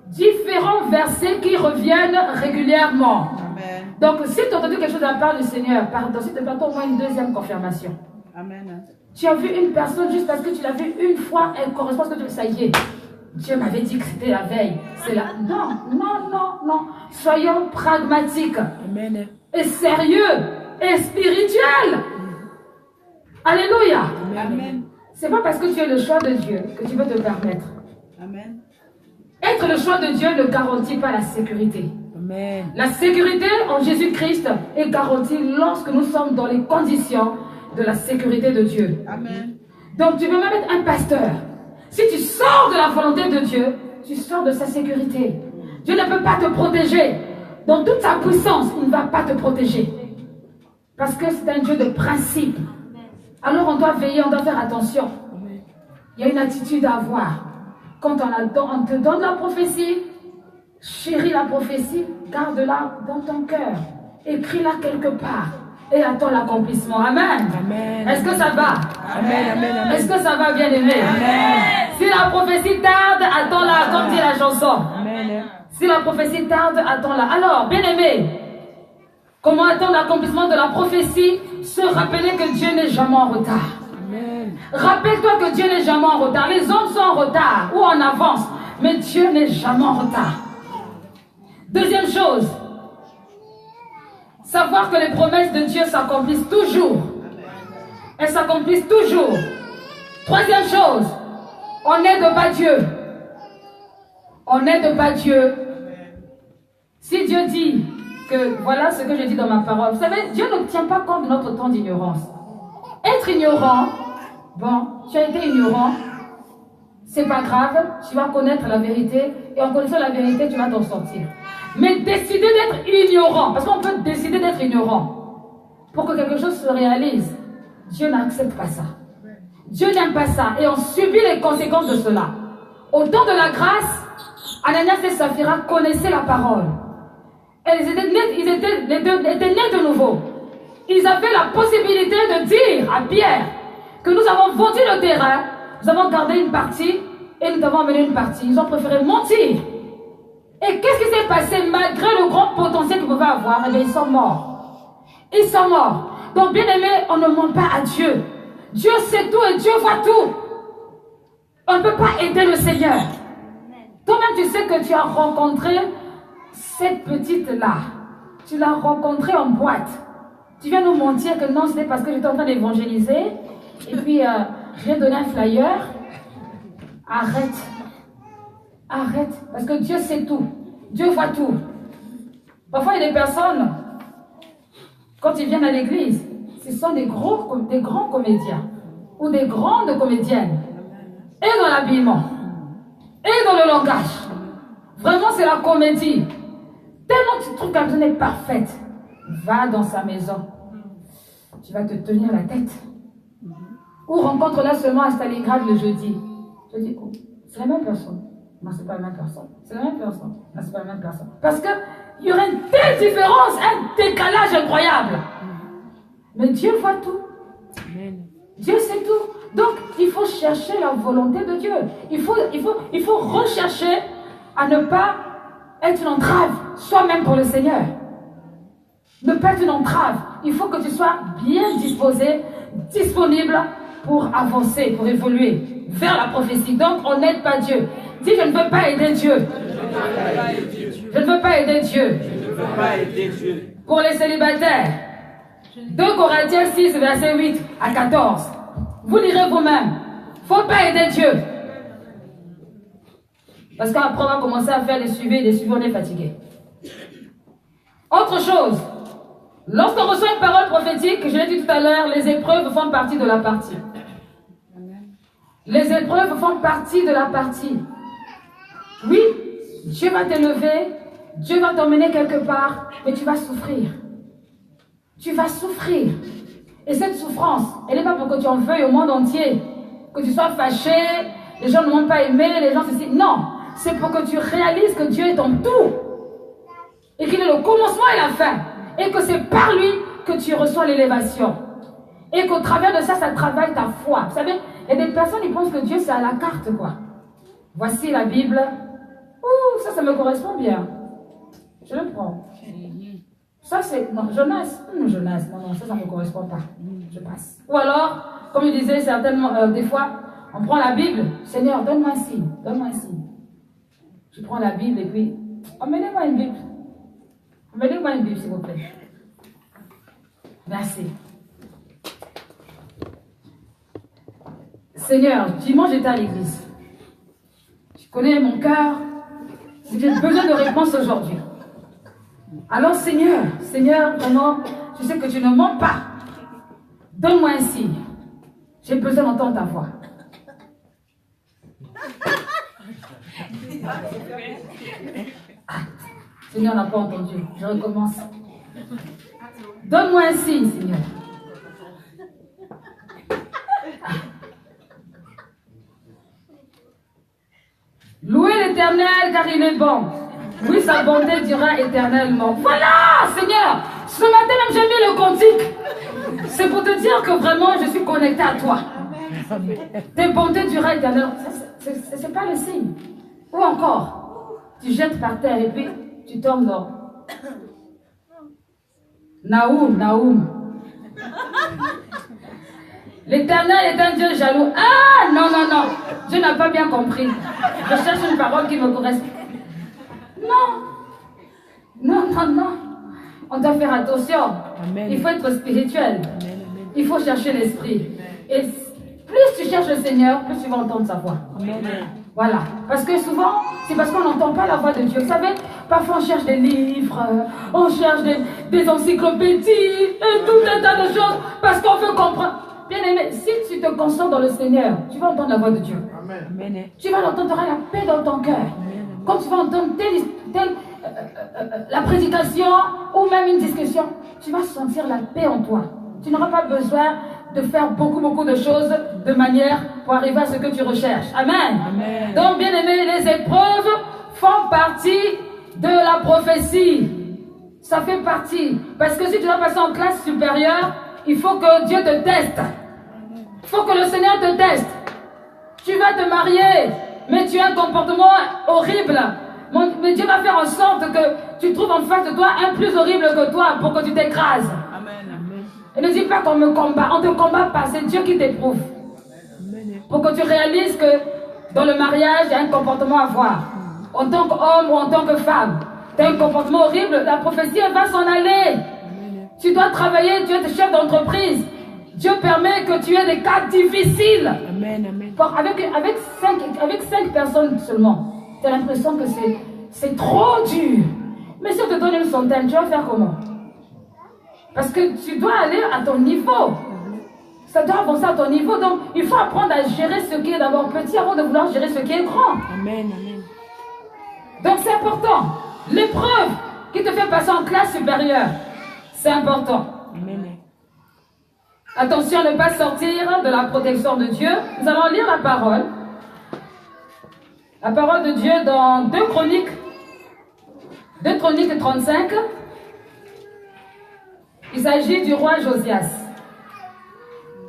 différents versets qui reviennent régulièrement. Amen. Donc, si tu as entendu quelque chose de la part du Seigneur, pardon, s'il te plaît, au moins une deuxième confirmation. Amen. Tu as vu une personne juste parce que tu l'as vue une fois, elle correspond à ce que tu veux. Ça y est. Dieu m'avait dit que c'était la veille. C'est là. Non, non, non, non. Soyons pragmatiques. Amen. Et sérieux. Et spirituels. Alléluia. Amen. C'est pas parce que tu es le choix de Dieu que tu peux te permettre. Amen. Être le choix de Dieu ne garantit pas la sécurité. Amen. La sécurité en Jésus-Christ est garantie lorsque nous sommes dans les conditions de la sécurité de Dieu. Amen. Donc tu peux même être un pasteur. Si tu sors de la volonté de Dieu, tu sors de sa sécurité. Dieu ne peut pas te protéger. Dans toute sa puissance, il ne va pas te protéger. Parce que c'est un Dieu de principe. Alors on doit veiller, on doit faire attention. Il y a une attitude à avoir. Quand on te donne la prophétie, chéris la prophétie, garde-la dans ton cœur. Écris-la quelque part. Et attends l'accomplissement. Amen. Amen. Est-ce que ça va? Amen, amen, amen. Est-ce que ça va, bien aimé? Amen. Si la prophétie tarde, attends-la, comme dit la chanson. Amen. Si la prophétie tarde, attends-la. Alors, bien aimé, comment attendre l'accomplissement de la prophétie? Se rappeler que Dieu n'est jamais en retard. Amen. Rappelle-toi que Dieu n'est jamais en retard. Les hommes sont en retard ou en avance, mais Dieu n'est jamais en retard. Deuxième chose, savoir que les promesses de Dieu s'accomplissent toujours. Elles s'accomplissent toujours. Troisième chose, on n'aide pas Dieu. On n'aide pas Dieu. Si Dieu dit que voilà ce que je dis dans ma parole, vous savez, Dieu ne tient pas compte de notre temps d'ignorance. Être ignorant, bon, tu as été ignorant, c'est pas grave, tu vas connaître la vérité, et en connaissant la vérité, tu vas t'en sortir. Mais décider d'être ignorant, parce qu'on peut décider d'être ignorant, pour que quelque chose se réalise, Dieu n'accepte pas ça. Dieu n'aime pas ça. Et on subit les conséquences de cela. Au temps de la grâce, Ananias et Saphira connaissaient la parole. Ils étaient nés de nouveau. Ils avaient la possibilité de dire à Pierre que nous avons vendu le terrain, nous avons gardé une partie et nous avons amené une partie. Ils ont préféré mentir. Et qu'est-ce qui s'est passé malgré le grand potentiel qu'ils pouvaient avoir? Eh bien, ils sont morts. Ils sont morts. Donc, bien aimé, on ne ment pas à Dieu. Dieu sait tout et Dieu voit tout. On ne peut pas aider le Seigneur. Toi-même, tu sais que tu as rencontré cette petite-là. Tu l'as rencontrée en boîte. Tu viens nous mentir que non, c'était parce que j'étais en train d'évangéliser. Et puis, je viens donner un flyer. Arrête. Arrête. Parce que Dieu sait tout. Dieu voit tout. Parfois, il y a des personnes, quand ils viennent à l'église, ce sont des grands comédiens ou des grandes comédiennes. Et dans l'habillement, et dans le langage. Vraiment, c'est la comédie. Tellement tu trouves qu'elle personne est parfaite. Va dans sa maison. Tu vas te tenir la tête. Ou rencontre-la seulement à Stalingrad le jeudi. Je dis, oh, c'est la même personne. Non, c'est pas la même personne. C'est la même personne. Non, c'est pas la même personne. Parce qu'il y aurait une telle différence, un décalage incroyable. Mais Dieu voit tout. Dieu sait tout. Donc, il faut chercher la volonté de Dieu. Il faut rechercher à ne pas être une entrave, soi-même pour le Seigneur. Ne pas être une entrave. Il faut que tu sois bien disposé, disponible pour avancer, pour évoluer vers la prophétie. Donc, on n'aide pas Dieu. Dis, je ne veux pas aider Dieu. Je ne veux pas aider Dieu. Pour les célibataires, 2 Corinthiens 6, verset 8 à 14. Vous lirez vous-même. Il ne faut pas aider Dieu. Parce qu'après, on va commencer à faire des suivis, on est fatigué. Autre chose. Lorsqu'on reçoit une parole prophétique, je l'ai dit tout à l'heure, les épreuves font partie de la partie. Les épreuves font partie de la partie. Oui, Dieu va t'élever, Dieu va t'emmener quelque part, mais tu vas souffrir. Tu vas souffrir. Et cette souffrance, elle n'est pas pour que tu en veuilles au monde entier, que tu sois fâché, les gens ne m'ont pas aimé, les gens ceci. Non, c'est pour que tu réalises que Dieu est ton tout. Et qu'il est le commencement et la fin. Et que c'est par lui que tu reçois l'élévation. Et qu'au travers de ça, ça travaille ta foi. Vous savez, il y a des personnes qui pensent que Dieu c'est à la carte, quoi. Voici la Bible. Ouh, ça me correspond bien. Je le prends. Ça c'est... Non, Jonas. Non, ça ne me correspond pas. Je passe. Ou alors, comme il disait certainement, des fois, on prend la Bible. Seigneur, donne-moi un signe. Donne-moi un signe. Je prends la Bible et puis, emmenez-moi une Bible. Emmenez-moi une Bible, s'il vous plaît. Merci. Seigneur, dimanche j'étais à l'église. Tu connais mon cœur. J'ai besoin de réponses aujourd'hui. Alors Seigneur, vraiment, je sais que tu ne mens pas. Donne-moi un signe. J'ai besoin d'entendre ta voix. Seigneur n'a pas entendu. Je recommence. Donne-moi un signe, Seigneur. Louez l'Éternel car il est bon. Oui, sa bonté durera éternellement. Voilà, Seigneur. Ce matin même, j'ai mis le cantique. C'est pour te dire que vraiment, je suis connecté à toi. Tes bontés durera éternellement. C'est pas le signe. Ou encore, tu jettes par terre et puis tu tombes dans Naoum. L'Éternel est un Dieu jaloux. Ah, non. Dieu n'a pas bien compris. Je cherche une parole qui me correspond. Non. On doit faire attention. Amen. Il faut être spirituel. Amen. Il faut chercher l'esprit. Et plus tu cherches le Seigneur, plus tu vas entendre sa voix. Amen. Voilà. Parce que souvent, c'est parce qu'on n'entend pas la voix de Dieu. Vous savez, parfois on cherche des livres, on cherche des encyclopédies et tout un tas de choses parce qu'on veut comprendre. Bien aimé, si tu te concentres dans le Seigneur, tu vas entendre la voix de Dieu. Amen. Tu vas l'entendre, tu auras la paix dans ton cœur. Quand tu vas entendre la prédication ou même une discussion, tu vas sentir la paix en toi. Tu n'auras pas besoin de faire beaucoup de choses de manière pour arriver à ce que tu recherches. Amen. Amen. Donc, bien aimé, les épreuves font partie de la prophétie. Ça fait partie. Parce que si tu dois passer en classe supérieure, il faut que Dieu te teste. Il faut que le Seigneur te teste. Tu vas te marier, mais tu as un comportement horrible. Mais Dieu va faire en sorte que tu trouves en face de toi un plus horrible que toi pour que tu t'écrases. Amen. Et ne dis pas qu'on me combat. On ne te combat pas, c'est Dieu qui t'éprouve. Pour que tu réalises que dans le mariage, il y a un comportement à avoir. En tant qu'homme ou en tant que femme, tu as un comportement horrible, la prophétie elle va s'en aller. Tu dois travailler, tu es chef d'entreprise. Dieu permet que tu aies des cas difficiles. Amen. Amen. Avec 5 personnes seulement, tu as l'impression que c'est trop dur. Mais si on te donne une centaine, tu vas faire comment? Parce que tu dois aller à ton niveau. Ça doit avancer à ton niveau. Donc, il faut apprendre à gérer ce qui est d'abord petit avant de vouloir gérer ce qui est grand. Amen. Amen. Donc, c'est important. L'épreuve qui te fait passer en classe supérieure, c'est important. Amen. Attention à ne pas sortir de la protection de Dieu. Nous allons lire la parole. La parole de Dieu dans 2 Chroniques 35. Il s'agit du roi Josias.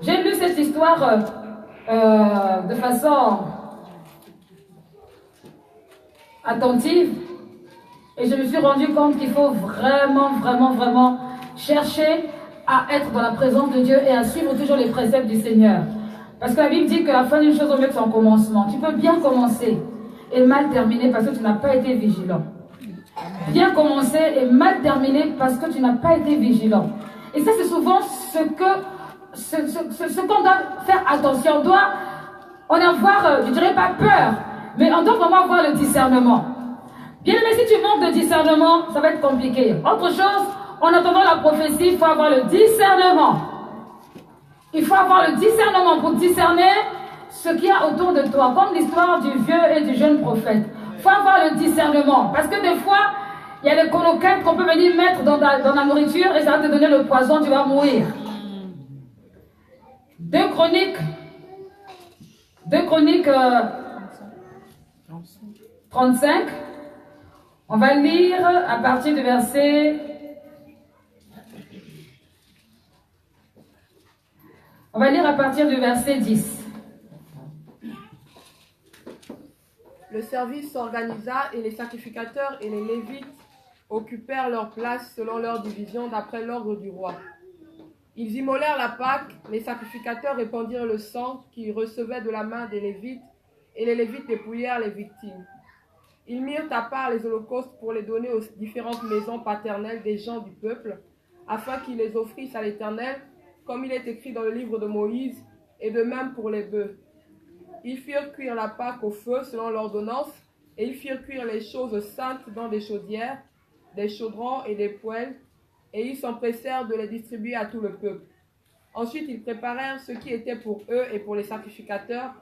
J'ai lu cette histoire de façon attentive et je me suis rendu compte qu'il faut vraiment chercher à être dans la présence de Dieu et à suivre toujours les préceptes du Seigneur. Parce que la Bible dit que la fin d'une chose au mieux que son commencement. Tu peux bien commencer et mal terminer parce que tu n'as pas été vigilant. Bien commencer et mal terminer parce que tu n'as pas été vigilant. Et ça, c'est souvent ce qu'on doit faire attention. On doit en avoir, je dirais pas peur, mais on doit vraiment avoir le discernement. Bien aimé, si tu manques de discernement, ça va être compliqué. Autre chose, en attendant la prophétie, il faut avoir le discernement. Il faut avoir le discernement pour discerner ce qu'il y a autour de toi, comme l'histoire du vieux et du jeune prophète. Il faut avoir le discernement, parce que des fois, il y a des coloquettes qu'on peut venir mettre dans la nourriture et ça va te donner le poison, tu vas mourir. 2 Chroniques 35. On va lire à partir du verset... On va lire à partir du verset 10. Le service s'organisa et les sacrificateurs et les Lévites occupèrent leur place selon leur division d'après l'ordre du roi. Ils immolèrent la Pâque, les sacrificateurs répandirent le sang qu'ils recevaient de la main des Lévites et les Lévites dépouillèrent les victimes. Ils mirent à part les holocaustes pour les donner aux différentes maisons paternelles des gens du peuple, afin qu'ils les offrissent à l'Éternel, comme il est écrit dans le livre de Moïse, et de même pour les bœufs. Ils firent cuire la Pâque au feu selon l'ordonnance, et ils firent cuire les choses saintes dans des chaudières, des chaudrons et des poêles, et ils s'empressèrent de les distribuer à tout le peuple. Ensuite, ils préparèrent ce qui était pour eux et pour les sacrificateurs,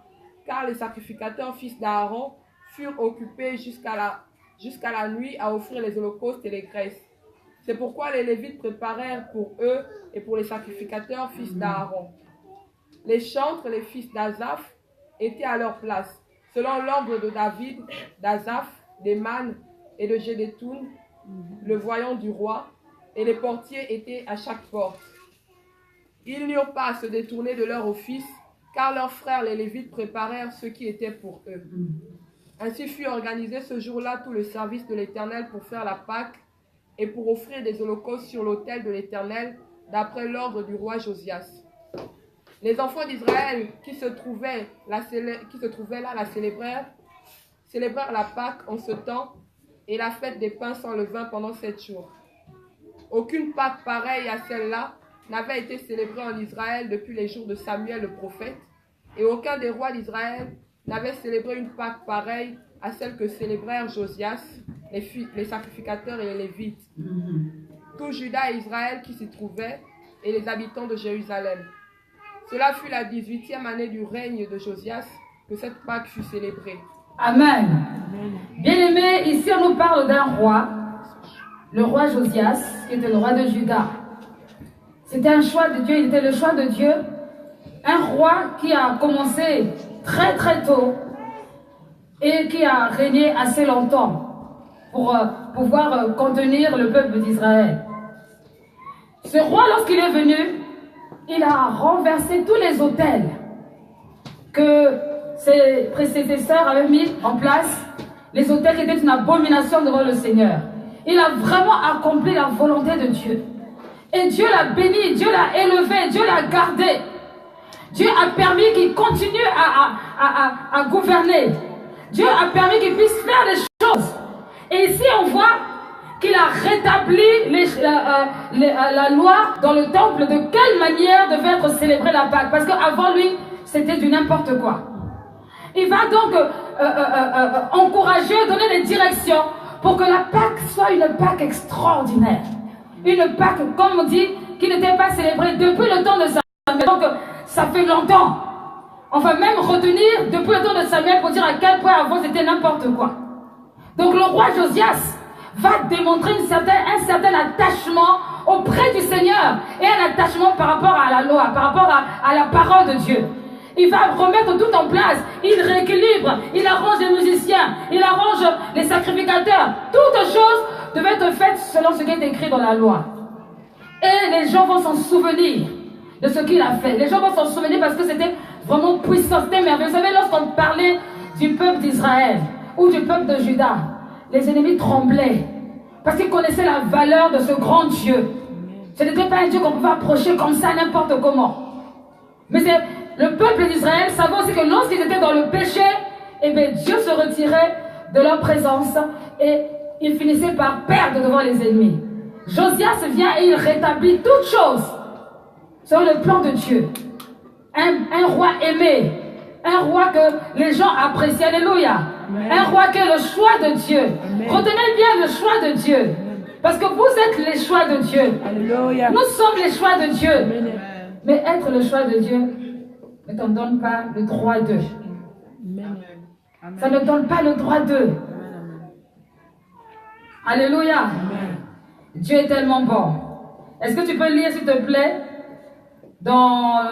car les sacrificateurs, fils d'Aaron, furent occupés jusqu'à la nuit à offrir les holocaustes et les graisses. C'est pourquoi les Lévites préparèrent pour eux et pour les sacrificateurs, fils d'Aaron. Les chantres, les fils d'Azaph, étaient à leur place, selon l'ordre de David, d'Azaph, d'Éman et de Gédétoun, le voyant du roi, et les portiers étaient à chaque porte. Ils n'eurent pas à se détourner de leur office, car leurs frères les Lévites préparèrent ce qui était pour eux. Ainsi fut organisé ce jour-là tout le service de l'Éternel pour faire la Pâque et pour offrir des holocaustes sur l'autel de l'Éternel, d'après l'ordre du roi Josias. Les enfants d'Israël qui se trouvaient là la célébrèrent la Pâque en ce temps et la fête des pains sans levain pendant 7 jours. Aucune Pâque pareille à celle-là n'avait été célébrée en Israël depuis les jours de Samuel le prophète, et aucun des rois d'Israël n'avait célébré une Pâque pareille à celle que célébrèrent Josias, les sacrificateurs et les Lévites, tout Juda et Israël qui s'y trouvaient, et les habitants de Jérusalem. Cela fut la 18e année du règne de Josias que cette Pâque fut célébrée. Amen. Bien-aimés, ici on nous parle d'un roi, le roi Josias, qui était le roi de Juda. C'était un choix de Dieu, il était le choix de Dieu Un roi qui a commencé très très tôt et qui a régné assez longtemps pour pouvoir contenir le peuple d'Israël. Ce roi, lorsqu'il est venu, il a renversé tous les autels que ses prédécesseurs avaient mis en place, les autels qui étaient une abomination devant le Seigneur. Il a vraiment accompli la volonté de Dieu. Et Dieu l'a béni, Dieu l'a élevé, Dieu l'a gardé. Dieu a permis qu'il continue à gouverner. Dieu a permis qu'il puisse faire les choses. Et ici, on voit qu'il a rétabli la loi dans le temple, de quelle manière devait être célébrée la Pâque. Parce qu'avant lui, c'était du n'importe quoi. Il va donc encourager, donner des directions pour que la Pâque soit une Pâque extraordinaire. Une Pâque, comme on dit, qui n'était pas célébrée depuis le temps de Samuel. Donc, ça fait longtemps. On va même retenir depuis le temps de Samuel pour dire à quel point avant c'était n'importe quoi. Donc, le roi Josias va démontrer un certain attachement auprès du Seigneur et un attachement par rapport à la loi, par rapport à la parole de Dieu. Il va remettre tout en place, il rééquilibre, il arrange les musiciens, il arrange les sacrificateurs. Toutes choses devaient être faites selon ce qui est écrit dans la loi. Et les gens vont s'en souvenir de ce qu'il a fait. Les gens vont s'en souvenir parce que c'était vraiment puissant, c'était merveilleux. Vous savez, lorsqu'on parlait du peuple d'Israël ou du peuple de Juda, les ennemis tremblaient parce qu'ils connaissaient la valeur de ce grand Dieu. Ce n'était pas un Dieu qu'on pouvait approcher comme ça n'importe comment. Mais c'est le peuple d'Israël savait aussi que lorsqu'ils étaient dans le péché, eh bien, Dieu se retirait de leur présence et ils finissaient par perdre devant les ennemis. Josias vient et il rétablit toutes choses sur le plan de Dieu. Un roi aimé, un roi que les gens apprécient. Alléluia. Amen. Un roi qui est le choix de Dieu. Amen. Retenez bien le choix de Dieu. Amen. Parce que vous êtes les choix de Dieu. Alléluia. Nous sommes les choix de Dieu. Amen. Mais être le choix de Dieu ne t'en donne pas le droit d'eux. Ça ne donne pas le droit d'eux. Alléluia. Amen. Dieu est tellement bon. Est-ce que tu peux lire, s'il te plaît, dans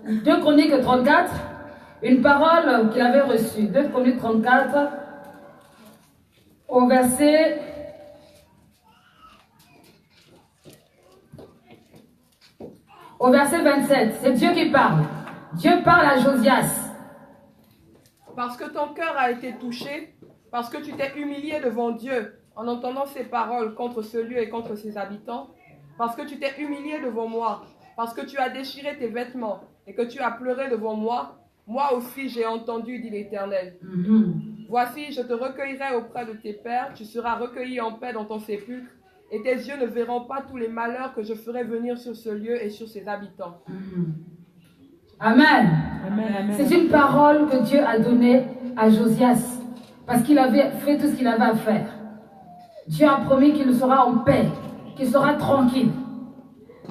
2 Chroniques 34, une parole qu'il avait reçue. 2 Chroniques 34, au verset 27. C'est Dieu qui parle. Dieu parle à Josias. Parce que ton cœur a été touché, parce que tu t'es humilié devant Dieu en entendant ces paroles contre ce lieu et contre ses habitants, parce que tu t'es humilié devant moi, parce que tu as déchiré tes vêtements et que tu as pleuré devant moi, moi aussi j'ai entendu, dit l'Éternel. Voici, je te recueillerai auprès de tes pères, tu seras recueilli en paix dans ton sépulcre, et tes yeux ne verront pas tous les malheurs que je ferai venir sur ce lieu et sur ses habitants. Amen. C'est une parole que Dieu a donnée à Josias, parce qu'il avait fait tout ce qu'il avait à faire. Dieu a promis qu'il sera en paix, qu'il sera tranquille.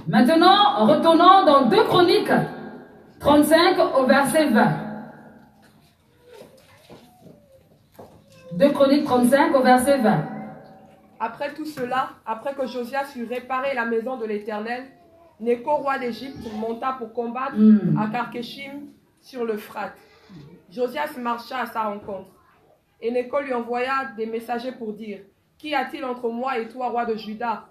Maintenant, retournons dans 2 Chroniques 35 au verset 20. 2 Chroniques 35 au verset 20. Après tout cela, après que Josias eut réparé la maison de l'Éternel, Néco, roi d'Égypte, monta pour combattre à Carchemish sur l'Euphrate. Josias marcha à sa rencontre. Et Néco lui envoya des messagers pour dire: Qu'y a-t-il entre moi et toi, roi de Juda?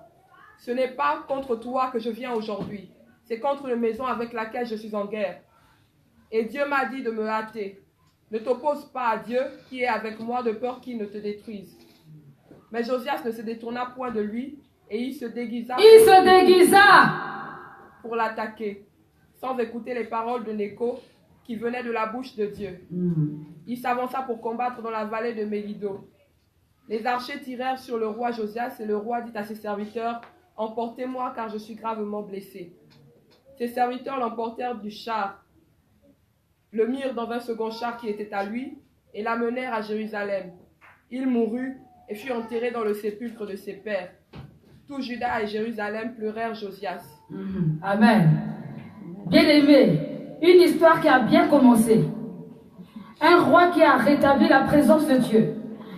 Ce n'est pas contre toi que je viens aujourd'hui, c'est contre une maison avec laquelle je suis en guerre. Et Dieu m'a dit de me hâter. Ne t'oppose pas à Dieu qui est avec moi, de peur qu'il ne te détruise. Mais Josias ne se détourna point de lui, et il se déguisa pour l'attaquer, sans écouter les paroles de Néco qui venaient de la bouche de Dieu. Il s'avança pour combattre dans la vallée de Megiddo. Les archers tirèrent sur le roi Josias, et le roi dit à ses serviteurs: Emportez-moi, car je suis gravement blessé. Ses serviteurs l'emportèrent du char, le mirent dans un second char qui était à lui, et l'amenèrent à Jérusalem. Il mourut et fut enterré dans le sépulcre de ses pères. Tout Juda et Jérusalem pleurèrent Josias. Amen. Bien-aimé, une histoire qui a bien commencé. Un roi qui a rétabli la présence de Dieu,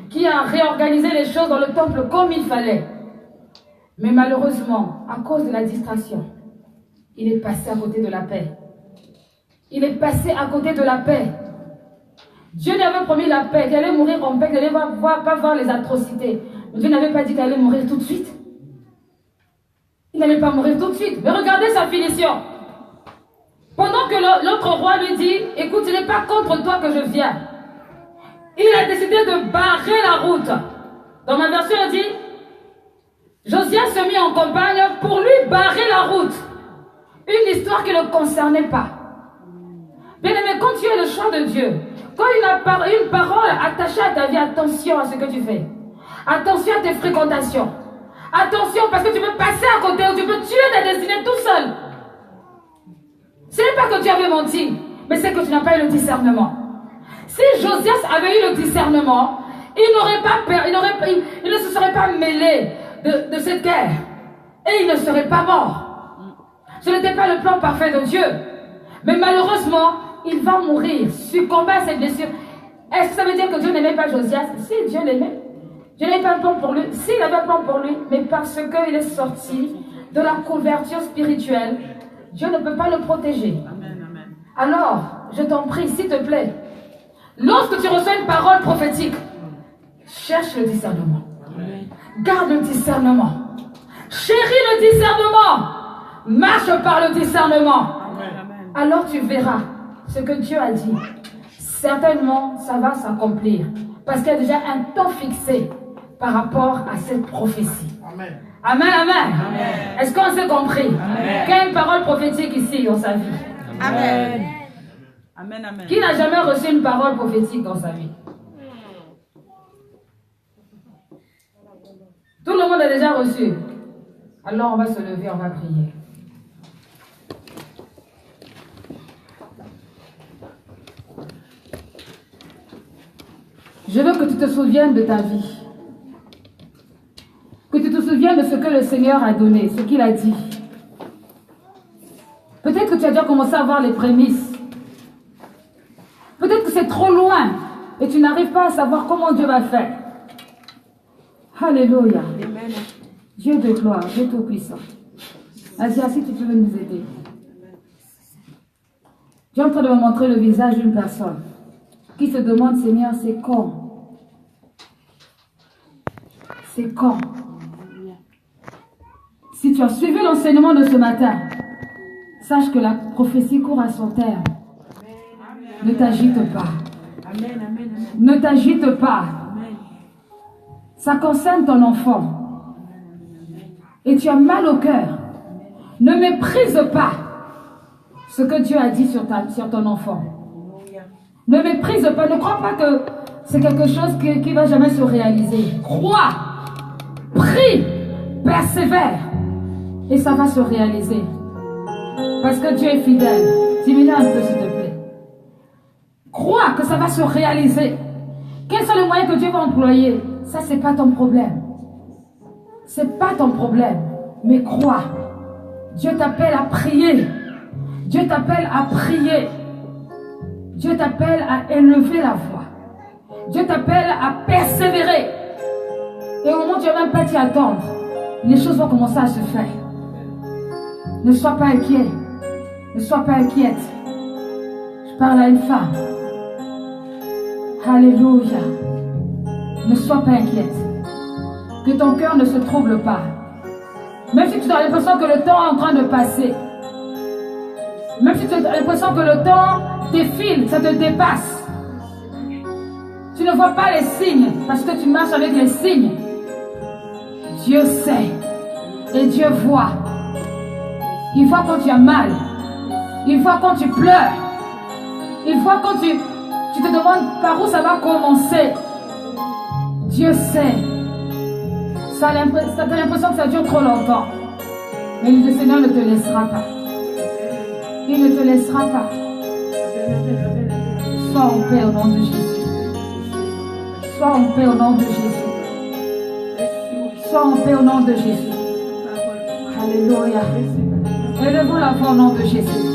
qui a réorganisé les choses dans le temple comme il fallait. Mais malheureusement, à cause de la distraction, il est passé à côté de la paix. il est passé à côté de la paix. Dieu lui avait promis la paix, qu'il allait mourir en paix, qu'il n'allait pas voir les atrocités. Mais Dieu n'avait pas dit qu'il allait mourir tout de suite. Il n'allait pas mourir tout de suite. Mais regardez sa finition. Pendant que l'autre roi lui dit, écoute, il n'est pas contre toi que je viens. Il a décidé de barrer la route. Dans ma version, il dit, Josias se mit en campagne pour lui barrer la route. Une histoire qui ne le concernait pas. Bien aimé, quand tu es le choix de Dieu, quand une parole attachée à ta vie, attention à ce que tu fais. Attention à tes fréquentations. Attention parce que tu peux passer à côté ou tu peux tuer ta destinée tout seul. Ce n'est pas que tu avais menti, mais c'est que tu n'as pas eu le discernement. Si Josias avait eu le discernement, il ne se serait pas mêlé de cette guerre. Et il ne serait pas mort. Ce n'était pas le plan parfait de Dieu. Mais malheureusement, il va mourir, succomber à cette blessure. Est-ce que ça veut dire que Dieu n'aimait pas Josias? Si, Dieu l'aimait. Dieu n'avait pas un plan pour lui. Si, il avait un plan pour lui, mais parce qu'il est sorti de la couverture spirituelle, Dieu ne peut pas le protéger. Amen, amen. Alors, je t'en prie, s'il te plaît, lorsque tu reçois une parole prophétique, cherche le discernement. Amen. Garde le discernement. Chéris le discernement. Marche par le discernement. Amen. Alors tu verras ce que Dieu a dit. Certainement, ça va s'accomplir. Parce qu'il y a déjà un temps fixé par rapport à cette prophétie. Amen. Amen, amen. Amen. Est-ce qu'on s'est compris? Amen. Quelle parole prophétique ici dans sa vie? Amen. Amen, amen. Qui n'a jamais reçu une parole prophétique dans sa vie? Tout le monde a déjà reçu. Alors on va se lever, on va prier. Je veux que tu te souviennes de ta vie. Que tu te souviennes de ce que le Seigneur a donné, ce qu'il a dit. Peut-être que tu as déjà commencé à voir les prémices. Peut-être que c'est trop loin et tu n'arrives pas à savoir comment Dieu va faire. Alléluia. Amen. Dieu de gloire, Dieu tout-puissant. Asia, si tu peux nous aider. Dieu est en train de me montrer le visage d'une personne qui se demande, Seigneur, c'est quand? C'est quand? Si tu as suivi l'enseignement de ce matin, sache que la prophétie court à son terme. Ne t'agite pas. Amen, amen, amen. Ne t'agite pas. Amen. Ça concerne ton enfant. Et tu as mal au cœur. Ne méprise pas ce que Dieu a dit sur ton enfant. Ne méprise pas. Ne crois pas que c'est quelque chose qui ne va jamais se réaliser. Crois. Prie. Persévère. Et ça va se réaliser. Parce que Dieu est fidèle. Diminue un peu, s'il te plaît. Crois que ça va se réaliser. Quels sont les moyens que Dieu va employer? Ça, c'est pas ton problème. C'est pas ton problème. Mais crois. Dieu t'appelle à prier. Dieu t'appelle à prier. Dieu t'appelle à élever la voix. Dieu t'appelle à persévérer. Et au moment où tu vas même pas t'y attendre, les choses vont commencer à se faire. Ne sois pas inquiet. Ne sois pas inquiète. Je parle à une femme. Alléluia. Ne sois pas inquiète. Que ton cœur ne se trouble pas. Même si tu as l'impression que le temps est en train de passer. Même si tu as l'impression que le temps défile, ça te dépasse. Tu ne vois pas les signes parce que tu marches avec les signes. Dieu sait. Et Dieu voit. Il voit quand tu as mal. Il voit quand tu pleures. Il voit quand tu te demandes par où ça va commencer. Dieu sait. Ça a l'impression que ça dure trop longtemps. Mais le Seigneur ne te laissera pas. Il ne te laissera pas. Sois en paix au nom de Jésus. Sois en paix au nom de Jésus. Sois en paix au nom de Jésus. Alléluia. Élevons la voix au nom de Jésus.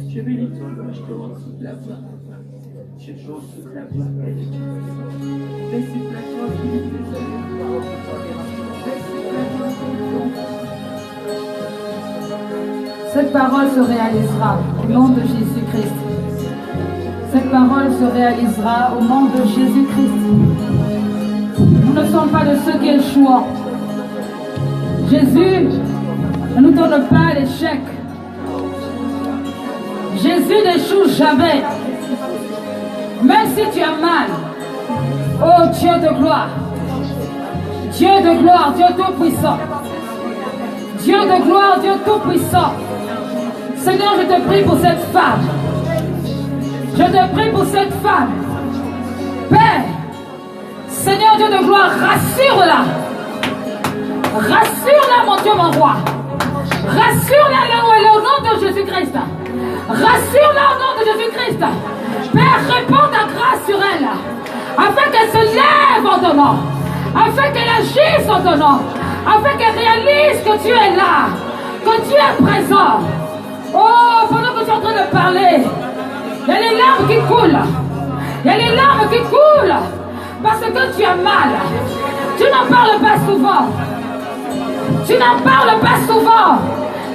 Je bénis ton nom, je te rends toute la gloire. Je te rends toute la gloire. Merci pour la tranquillité. Merci pour la tranquillité. Cette parole se réalisera au nom de Jésus-Christ. Cette parole se réalisera au nom de Jésus-Christ. Nous ne sommes pas de ceux qui échouent. Jésus ne nous donne pas l'échec. Jésus n'échoue jamais. Même si tu as mal. Oh Dieu de gloire. Dieu de gloire, Dieu tout-puissant. Dieu de gloire, Dieu tout-puissant. Seigneur, je te prie pour cette femme. Je te prie pour cette femme. Père, Seigneur Dieu de gloire, rassure-la. Rassure-la, mon Dieu, mon roi. Rassure-la là où elle est au nom de Jésus-Christ. Rassure-la au nom de Jésus-Christ. Père, répands ta grâce sur elle. Afin qu'elle se lève en ton nom. Afin qu'elle agisse en ton nom. Afin qu'elle réalise que tu es là. Que tu es présent. Oh, pendant que tu es en train de parler, il y a les larmes qui coulent. Il y a les larmes qui coulent. Parce que tu as mal. Tu n'en parles pas souvent. Tu n'en parles pas souvent.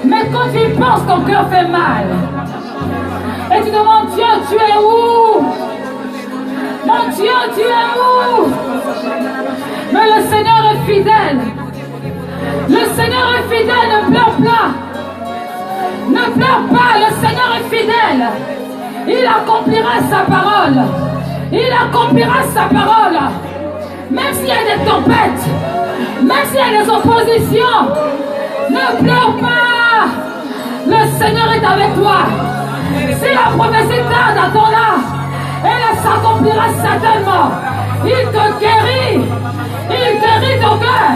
Mais quand tu y penses, ton cœur fait mal. Et tu demandes, Dieu, tu es où? Mon Dieu, tu es où? Mais le Seigneur est fidèle. Le Seigneur est fidèle, ne pleure pas. Ne pleure pas, le Seigneur est fidèle. Il accomplira sa parole. Il accomplira sa parole. Même s'il y a des tempêtes, même s'il y a des oppositions, ne pleure pas. Le Seigneur est avec toi. Si la prophétie tarde, attends-la. Elle s'accomplira certainement. Il te guérit. Il guérit ton cœur.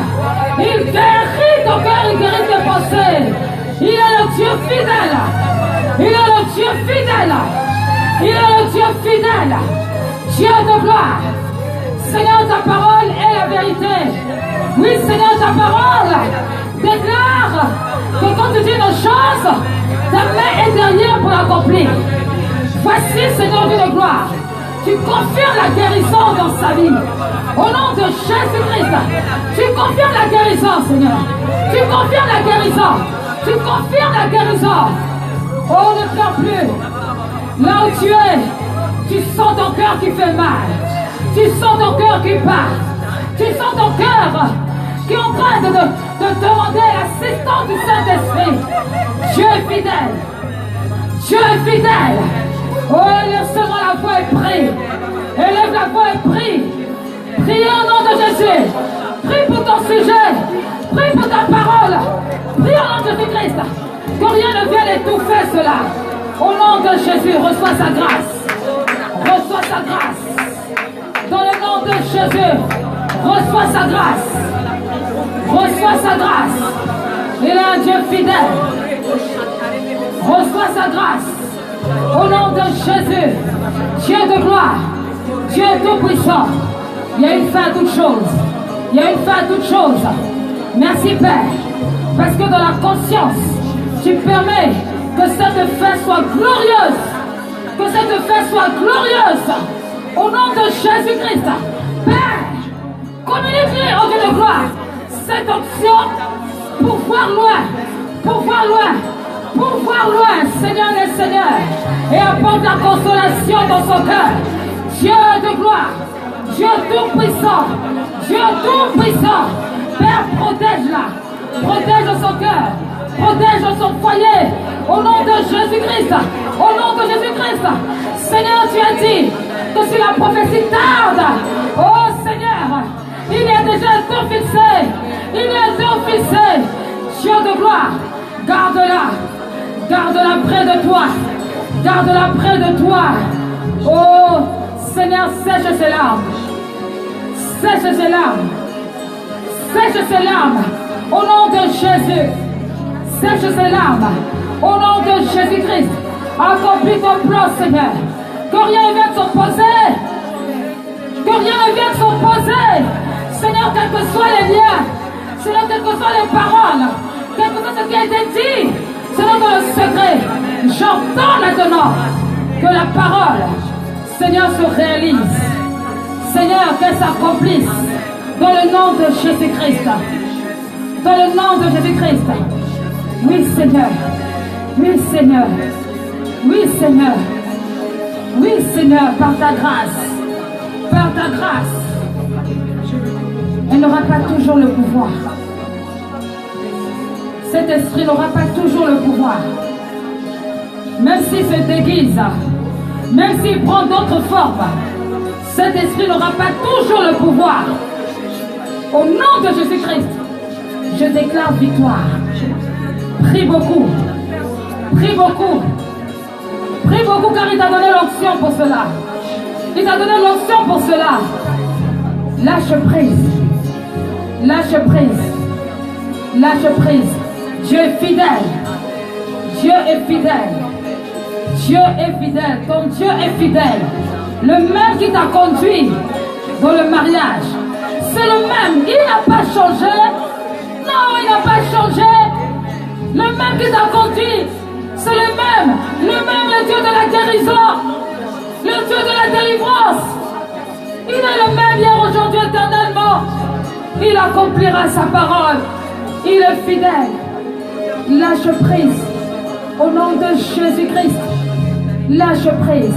Il guérit ton cœur. Il guérit tes pensées. Il est le Dieu fidèle. Il est le Dieu fidèle. Il est le Dieu fidèle. Dieu de gloire. Seigneur, ta parole est la vérité. Oui, Seigneur, ta parole déclare que quand tu dis une chose, ta main est derrière pour l'accomplir. Voici, Seigneur Dieu de gloire, tu confirmes la guérison dans sa vie. Au nom de Jésus-Christ, tu confirmes la guérison, Seigneur. Tu confirmes la guérison. Tu confirmes la guérison. Oh, ne pleure plus. Là où tu es, tu sens ton cœur qui fait mal. Tu sens ton cœur qui part. Tu sens ton cœur qui est en train de demander l'assistance du Saint-Esprit. Dieu est fidèle. Dieu est fidèle. Oh, élève seulement la voix et prie. Élève la voix et prie. Prie au nom de Jésus. Prie pour ton sujet. Prie pour ta parole. Prie au nom de Jésus-Christ. Que rien ne vienne étouffer cela. Au nom de Jésus, reçois sa grâce. Reçois sa grâce. Dans le nom de Jésus, reçois sa grâce. Reçois sa grâce. Il est un Dieu fidèle. Reçois sa grâce. Au nom de Jésus, Dieu de gloire, Dieu tout-puissant. Il y a une fin à toute chose. Il y a une fin à toute chose. Merci Père, parce que dans la conscience, tu permets que cette fin soit glorieuse. Que cette fin soit glorieuse. Au nom de Jésus-Christ. Père, communique-lui au Dieu de gloire cette option pour voir loin. Pour voir loin. Pour voir loin, Seigneur des Seigneurs, et apporte la consolation dans son cœur. Dieu de gloire, Dieu tout-puissant, Dieu tout-puissant. Père, protège-la, protège son cœur, protège son foyer, au nom de Jésus-Christ, au nom de Jésus-Christ. Seigneur, tu as dit que si la prophétie tarde, oh Seigneur, il y a déjà tout fixé, il y a tout fixé. Dieu de gloire, garde-la. Garde-la près de toi. Garde-la près de toi. Oh, Seigneur, sèche ses larmes. Sèche ses larmes. Sèche ses larmes. Au nom de Jésus. Sèche ses larmes. Au nom de Jésus-Christ. Accomplis ton plan, Seigneur. Que rien ne vienne s'opposer. Que rien ne vienne s'opposer. Seigneur, quels que soient les liens. Seigneur, quelles que soient les paroles. Quel que soit ce qui a été dit. Seigneur, dans le secret, j'entends maintenant que la parole, Seigneur, se réalise. Seigneur, qu'elle s'accomplisse dans le nom de Jésus-Christ. Dans le nom de Jésus-Christ. Oui, Seigneur. Oui, Seigneur. Oui, Seigneur. Oui, Seigneur, par ta grâce. Par ta grâce. Elle n'aura pas toujours le pouvoir. Cet esprit n'aura pas toujours le pouvoir. Même s'il se déguise, même s'il prend d'autres formes, cet esprit n'aura pas toujours le pouvoir. Au nom de Jésus-Christ, je déclare victoire. Prie beaucoup. Prie beaucoup. Prie beaucoup car il t'a donné l'onction pour cela. Il t'a donné l'onction pour cela. Lâche prise. Lâche prise. Lâche prise. Dieu est fidèle. Dieu est fidèle. Dieu est fidèle. Ton Dieu est fidèle. Le même qui t'a conduit dans le mariage. C'est le même. Il n'a pas changé. Non, il n'a pas changé. Le même qui t'a conduit. C'est le même. Le même, le Dieu de la guérison. Le Dieu de la délivrance. Il est le même hier, aujourd'hui, éternellement. Il accomplira sa parole. Il est fidèle. Lâche prise. Au nom de Jésus-Christ. Lâche prise.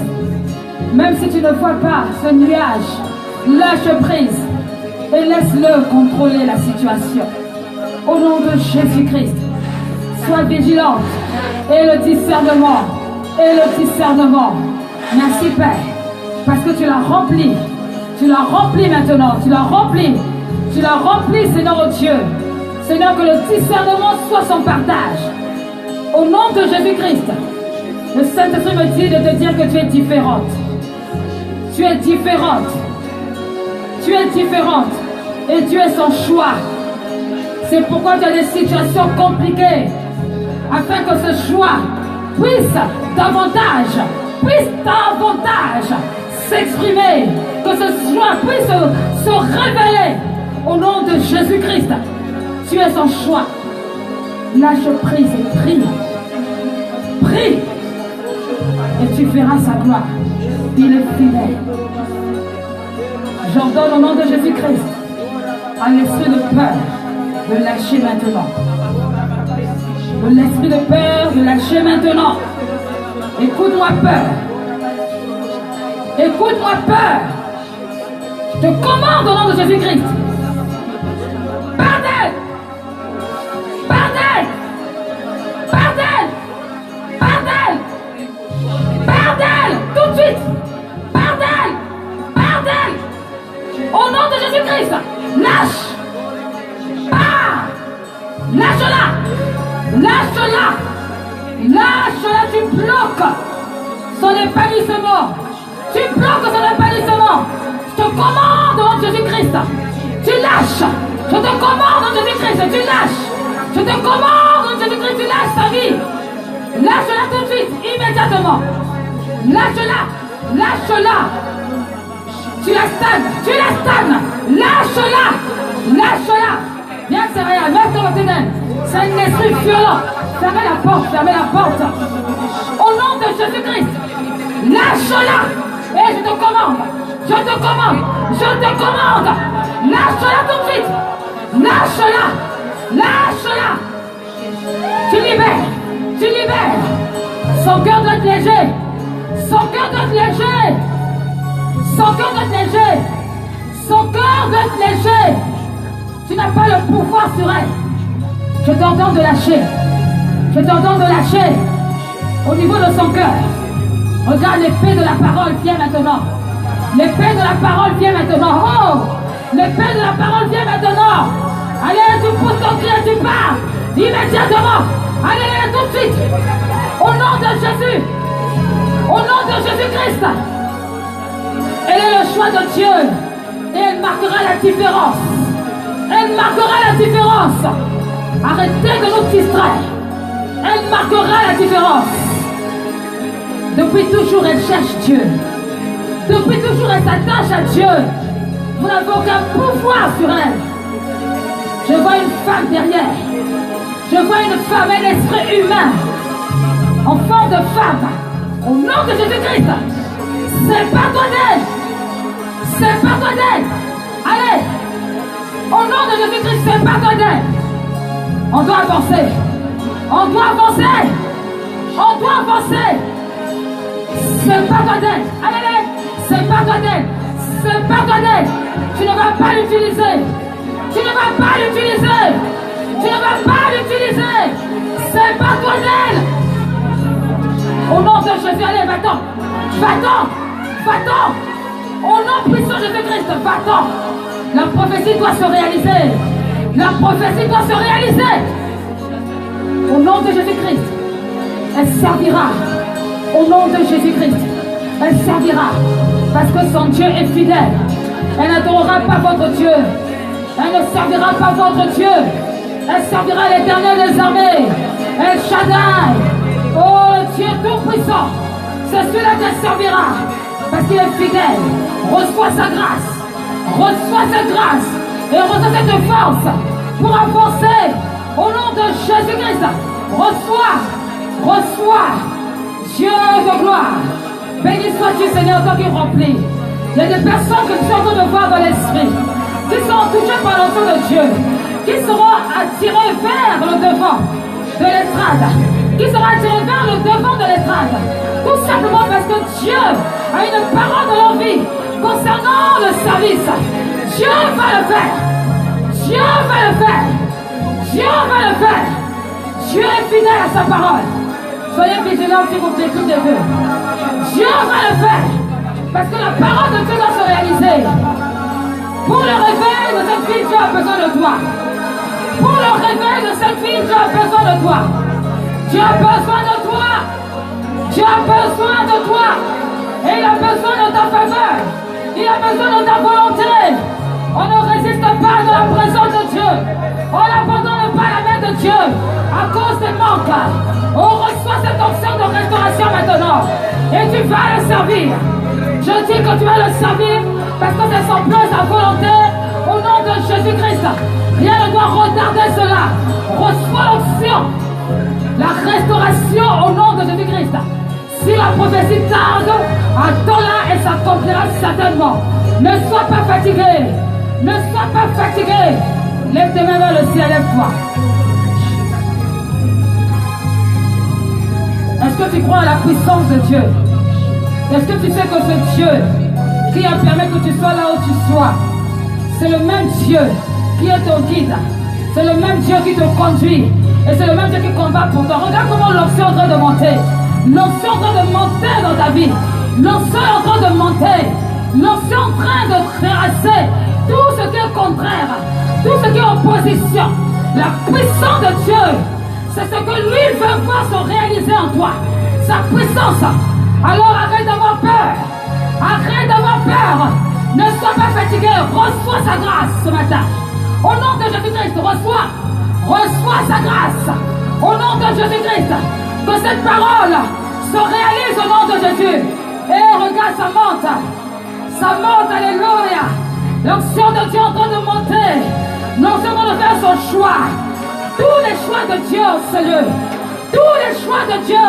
Même si tu ne vois pas ce nuage, lâche prise. Et laisse-le contrôler la situation. Au nom de Jésus-Christ. Sois vigilante. Et le discernement. Et le discernement. Merci Père. Parce que tu l'as rempli. Tu l'as rempli maintenant. Tu l'as rempli. Tu l'as rempli, Seigneur oh Dieu. Seigneur, que le discernement soit son partage. Au nom de Jésus-Christ. Le Saint-Esprit me dit de te dire que tu es différente. Tu es différente. Tu es différente. Et Dieu est son choix. C'est pourquoi tu as des situations compliquées. Afin que ce choix puisse davantage s'exprimer. Que ce choix puisse se révéler. Au nom de Jésus-Christ. Tu es son choix. Lâche prise et prie. Prie. Et tu verras sa gloire. Il est fidèle. J'ordonne au nom de Jésus-Christ à l'esprit de peur de lâcher maintenant. L'esprit de peur de lâcher maintenant. Écoute-moi peur. Écoute-moi peur. Je te commande au nom de Jésus-Christ. Pardonne. Pardonne. Pardonne. Pardonne. Pardonne. Tout de suite. Pardonne. Pardonne. Au nom de Jésus-Christ. Lâche. Pars. Lâche-la. Lâche-la. Lâche-la. Tu bloques son épanouissement. Tu bloques son épanouissement. Je te commande au nom de Jésus-Christ. Tu lâches. Je te commande au nom de Jésus-Christ. Tu lâches. Je te commande au nom de Jésus-Christ. Tu lâches ta vie. Lâche-la tout de suite. Immédiatement. Lâche-la. Lâche-la. Tu la stagnes. Tu la stagnes. Lâche-la. Lâche-la. Viens, Seigneur. Mets-toi au ténèbres. C'est un esprit violent. Fermez la porte. Fermez la porte. Au nom de Jésus-Christ. Lâche-la. Et je te commande. Je te commande. Je te commande. Lâche-la tout de suite. Lâche-la. Lâche-la. Tu libères. Tu libères. Son cœur doit être léger. Son cœur doit être léger. Son cœur doit être léger. Son cœur doit être léger. Tu n'as pas le pouvoir sur elle. Je t'ordonne de lâcher. Je t'ordonne de lâcher. Au niveau de son cœur. Regarde, l'épée de la parole vient maintenant. L'épée de la parole vient maintenant. Oh! L'épée de la parole vient maintenant. Allez, tu pousses ton cri et tu pars. Immédiatement. Allez, tout de suite. Au nom de Jésus. Au nom de Jésus-Christ. Elle est le choix de Dieu. Et elle marquera la différence. Elle marquera la différence. Arrêtez de nous distraire. Elle marquera la différence. Depuis toujours, elle cherche Dieu. Depuis toujours, elle s'attache à Dieu. Vous n'avez aucun pouvoir sur elle. Je vois une femme derrière. Je vois une femme, un esprit humain. En forme de femme. Au nom de Jésus-Christ. Sépare-toi. Sépare-toi d'elle. Allez. Au nom de Jésus-Christ, sépare-toi d'elle. On doit avancer. On doit avancer. On doit avancer. C'est pardonné. Allez, c'est pardonné. C'est pardonné. Tu ne vas pas l'utiliser. Tu ne vas pas l'utiliser. Tu ne vas pas l'utiliser. C'est pardonné. Au nom de Jésus, allez, va-t'en. Va-t'en. Va-t'en. Au nom puissant de Jésus-Christ, va-t'en. La prophétie doit se réaliser. La prophétie doit se réaliser. Au nom de Jésus-Christ, elle servira. Au nom de Jésus-Christ, elle servira. Parce que son Dieu est fidèle. Elle n'adorera pas votre Dieu. Elle ne servira pas votre Dieu. Elle servira l'Éternel des armées. El Shaddai. Oh, Dieu tout-puissant. C'est celui-là qu'elle servira. Parce qu'il est fidèle. Reçois sa grâce. Reçois cette grâce. Et reçois cette force pour avancer. Au nom de Jésus-Christ. Reçois. Reçois. Dieu de gloire. Béni sois-tu, Seigneur, toi qui remplis. Il y a des personnes que tu es en train de voir dans l'esprit, qui sont touchées par l'onction de Dieu, qui seront attirées vers le devant de l'estrade, qui seront attirées vers le devant de l'estrade, tout simplement parce que Dieu a une parole dans leur vie concernant le service. Dieu va le faire. Dieu va le faire. Dieu va le faire. Dieu est fidèle à sa parole. Soyez vigilants si vous plaît, tout les deux. Dieu va le faire. Parce que la parole de Dieu doit se réaliser. Pour le réveil de cette fille, Dieu a besoin de toi. Pour le réveil de cette fille, Dieu a besoin de toi. Dieu a besoin de toi. Dieu a besoin de toi. Et il a besoin de ta faveur. Il a besoin de ta volonté. On ne résiste pas de la présence de Dieu. On n'abandonne pas la main de Dieu à cause des manques. On reçoit cette option de restauration maintenant. Et tu vas le servir. Je dis que tu vas le servir parce que c'est son plan et sa volonté. Au nom de Jésus-Christ, rien ne doit retarder cela. Reçois l'option. La restauration au nom de Jésus-Christ. Si la prophétie tarde, attends-la et s'accomplira certainement. Ne sois pas fatigué. Ne sois pas fatigué. Lève tes mains vers le ciel, lève-toi. Est-ce que tu crois à la puissance de Dieu? Est-ce que tu sais que ce Dieu qui a permis que tu sois là où tu sois, c'est le même Dieu qui est ton guide. C'est le même Dieu qui te conduit. Et c'est le même Dieu qui combat pour toi. Regarde comment l'onction est en train de monter. L'onction est en train de monter dans ta vie. L'onction est en train de monter. L'onction est en train de terrasser tout ce qui est contraire, tout ce qui est opposition. La puissance de Dieu, c'est ce que lui veut voir se réaliser en toi. Sa puissance. Alors arrête d'avoir peur. Arrête d'avoir peur. Ne sois pas fatigué. Reçois sa grâce ce matin. Au nom de Jésus-Christ, reçois sa grâce. Au nom de Jésus-Christ, que cette parole se réalise au nom de Jésus. Et regarde, ça monte. Ça monte, alléluia. L'onction de Dieu est en train de monter. L'onction est en train de faire son choix. Tous les choix de Dieu en ce lieu. Tous les choix de Dieu.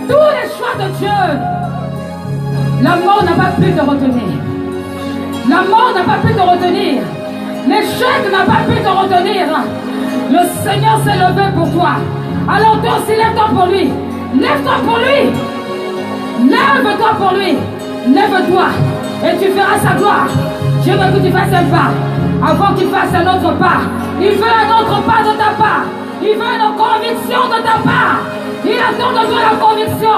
Tous les choix de Dieu. La mort n'a pas pu te retenir. La mort n'a pas pu te retenir. L'échec n'a pas pu te retenir. Le Seigneur s'est levé pour toi. Alors toi aussi, lève-toi pour lui. Lève-toi pour lui. Lève-toi pour lui. Lève-toi. Et tu feras sa gloire. Dieu veut que tu fasses un pas. Avant qu'il fasse un autre pas. Il veut un autre pas de ta part. Il veut une conviction de ta part. Il attend de toi la conviction.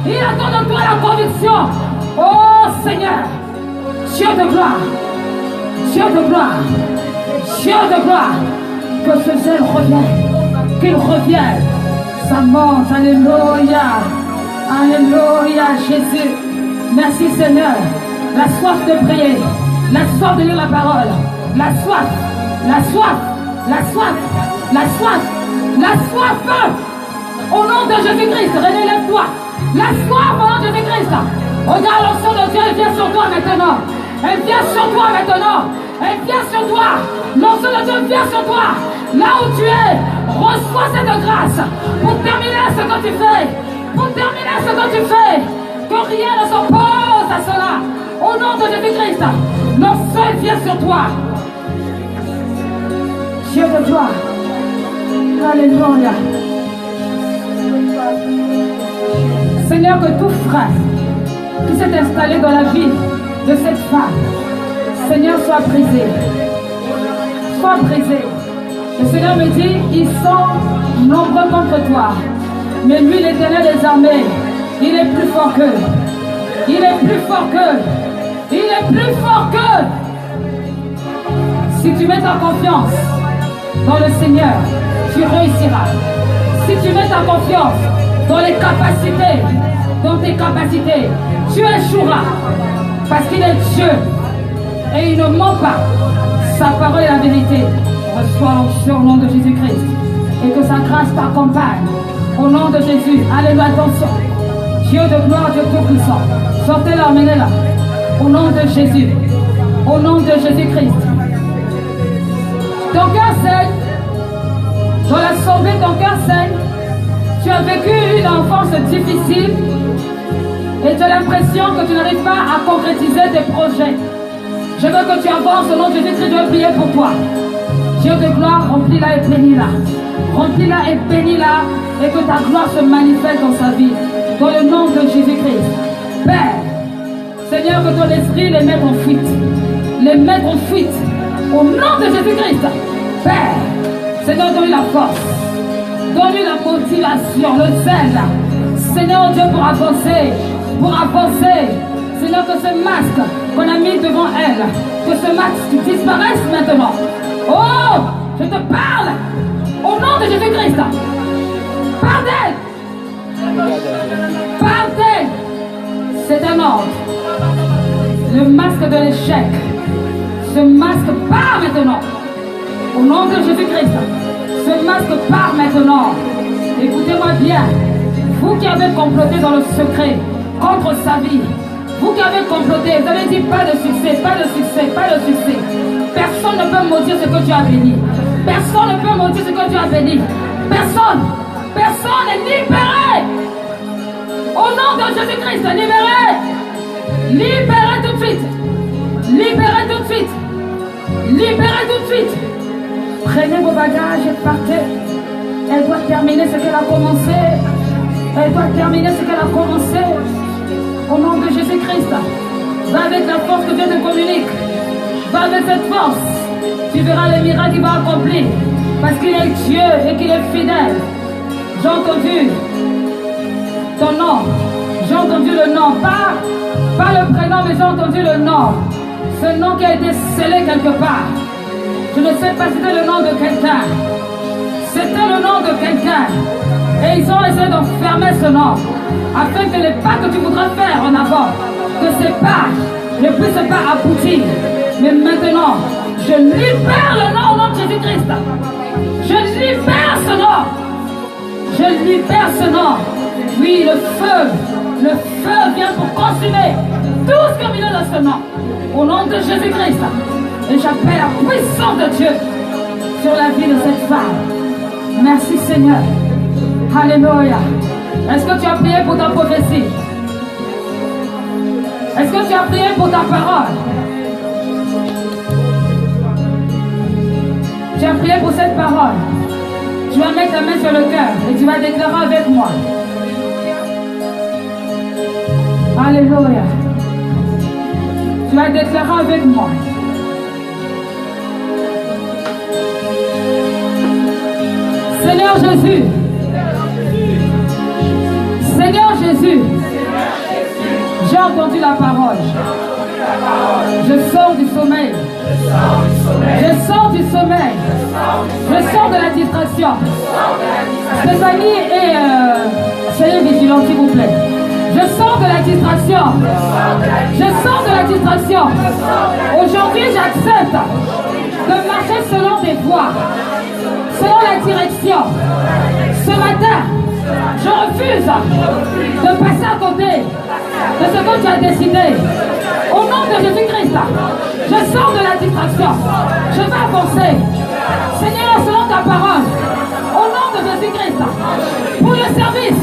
Il attend de toi la conviction. Oh Seigneur, Dieu de gloire. Dieu de gloire. Dieu de gloire. Que ce zèle revienne. Qu'il revienne. Ça monte. Alléluia. Alléluia Jésus. Merci Seigneur. La soif de prier. La soif de lire la parole. La soif. La soif. La soif. La soif. La soif. Au nom de Jésus-Christ, René, lève-toi. La soif au nom de Jésus-Christ. Regarde l'onction de Dieu, elle vient sur toi maintenant. Elle vient sur toi maintenant. Elle vient sur toi. L'onction de Dieu vient sur toi. Là où tu es, reçois cette grâce pour terminer ce que tu fais. Pour terminer ce que tu fais. Que rien ne s'oppose à cela. Au nom de Jésus-Christ, l'onction vient sur toi. Dieu de gloire. Alléluia. Seigneur, que tout frein qui s'est installé dans la vie de cette femme, Seigneur, soit brisé. Soit brisé. Le Seigneur me dit, ils sont nombreux contre toi. Mais lui, l'Éternel des armées, il est plus fort qu'eux. Il est plus fort qu'eux. Il est plus fort qu'eux. Si tu mets ta confiance dans le Seigneur, tu réussiras. Si tu mets ta confiance dans les capacités, dans tes capacités, tu échoueras. Parce qu'il est Dieu et il ne ment pas. Sa parole est la vérité. Reçois l'onction au nom de Jésus-Christ et que sa grâce t'accompagne. Au nom de Jésus, alléluia, attention. Dieu de gloire, Dieu tout-puissant. Sortez-la, emmenez-la. Au nom de Jésus. Au nom de Jésus-Christ. Ton cœur saigne. Dans la sauver, ton cœur saigne. Tu as vécu une enfance difficile et tu as l'impression que tu n'arrives pas à concrétiser tes projets. Je veux que tu avances au nom de Jésus-Christ. Je veux prier pour toi. Dieu de gloire, remplis-la et bénis-la. Remplis-la et bénis-la et que ta gloire se manifeste dans sa vie. Dans le nom de Jésus-Christ. Père, Seigneur, que ton esprit les mette en fuite. Les mette en fuite. Au nom de Jésus-Christ. Père, Seigneur, donne-lui la force. Donne-lui la motivation, le zèle. Seigneur Dieu, pour avancer. Pour avancer. Seigneur, que ce masque qu'on a mis devant elle, que ce masque disparaisse maintenant. Oh, je te parle. Au nom de Jésus-Christ. Parle d'elle. Parle d'elle. C'est un ordre. Le masque de l'échec. Ce masque part maintenant. Au nom de Jésus-Christ. Ce masque part maintenant. Écoutez-moi bien. Vous qui avez comploté dans le secret contre sa vie. Vous qui avez comploté, vous avez dit pas de succès, pas de succès, pas de succès. Personne ne peut maudire ce que tu as béni. Personne ne peut maudire ce que tu as béni. Personne. Personne est libéré. Au nom de Jésus-Christ, libéré. Libéré tout de suite. Libéré tout de suite. Libéré tout de suite. Prenez vos bagages et partez. Elle doit terminer ce qu'elle a commencé. Elle doit terminer ce qu'elle a commencé. Au nom de Jésus-Christ. Va avec la force que Dieu te communique. Va avec cette force. Tu verras les miracles qu'il va accomplir. Parce qu'il est Dieu et qu'il est fidèle. J'ai entendu ton nom. J'ai entendu le nom. Pas le prénom, mais j'ai entendu le nom. Ce nom qui a été scellé quelque part. Je ne sais pas si c'était le nom de quelqu'un. C'était le nom de quelqu'un. Et ils ont essayé d'enfermer ce nom. Afin que les pas que tu voudras faire en avant, que ces pas ne puissent pas aboutir. Mais maintenant, je libère le nom au nom de Jésus-Christ. Je libère ce nom. Je libère ce nom. Oui, le feu vient pour consumer tout ce qui est milieu de ce nom. Au nom de Jésus-Christ. Et j'appelle la puissance de Dieu sur la vie de cette femme. Merci Seigneur. Alléluia. Est-ce que tu as prié pour ta prophétie? Est-ce que tu as prié pour ta parole? Tu as prié pour cette parole. Tu vas mettre ta main sur le cœur et tu vas déclarer avec moi. Alléluia. Tu vas déclarer avec moi. Seigneur Jésus. Seigneur Jésus. J'ai entendu la parole. Je sors du sommeil. Je sors du sommeil. Je sors de la distraction. Stéphanie et soyez vigilants s'il vous plaît. Je sors de la distraction. Je sors de la distraction. Aujourd'hui, j'accepte de marcher selon tes voies, selon la direction. Ce matin, je refuse de passer à côté de ce que tu as décidé. Au nom de Jésus-Christ, je sors de la distraction. Je vais avancer. Seigneur, selon ta parole, au nom de Jésus-Christ, pour le service,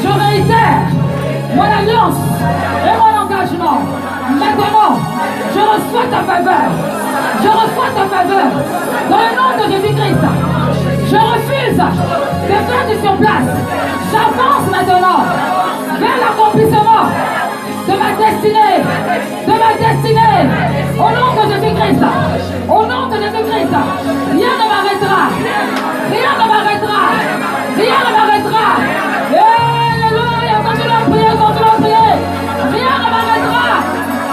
je réitère mon alliance et mon engagement. Maintenant, je reçois ta faveur. Je reçois ta faveur. Dans le nom de Jésus-Christ, Je refuse de faire du sur place. J'avance maintenant vers l'accomplissement de ma destinée. De ma destinée. Au nom de Jésus-Christ. Au nom de Jésus-Christ. Rien ne m'arrêtera. Rien ne m'arrêtera. Rien ne m'arrêtera. Alléluia. Continue à prier, continue à prier. Rien ne m'arrêtera.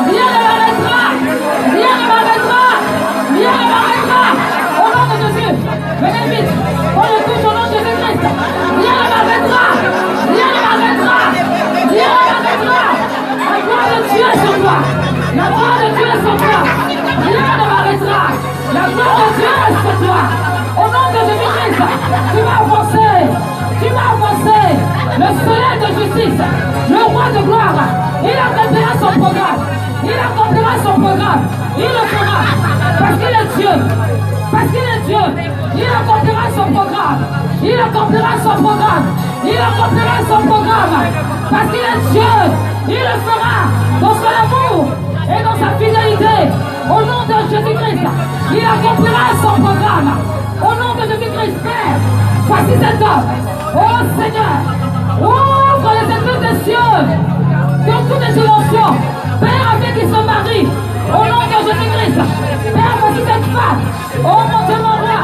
Rien ne m'arrêtera. Rien ne m'arrêtera. Rien ne m'arrêtera. Au nom de Jésus. Venez vite. On le touche au nom de Jésus-Christ. Rien ne m'arrêtera. Rien ne m'arrêtera. Rien ne m'arrêtera. La gloire de Dieu est sur toi. La gloire de Dieu est sur toi. Rien ne m'arrêtera. La gloire de Dieu est sur toi. Au nom de Jésus-Christ, tu vas avancer. Tu vas avancer. Le soleil de justice, le roi de gloire, il accomplira son programme. Il accomplira son programme. Il le fera. Parce qu'il est Dieu. Parce qu'il est Dieu. Il accomplira son programme. Il accomplira son programme. Il accomplira son programme. Parce qu'il est Dieu. Il le fera dans son amour et dans sa fidélité. Au nom de Jésus-Christ, il accomplira son programme. Au nom de Jésus-Christ, Père, voici cet homme. Oh Seigneur, ouvre les écluses des cieux dans toutes les dimensions. Père, avec qui se marie. Au nom de Jésus-Christ, Père, voici cette femme. Oh mon Dieu, mon roi,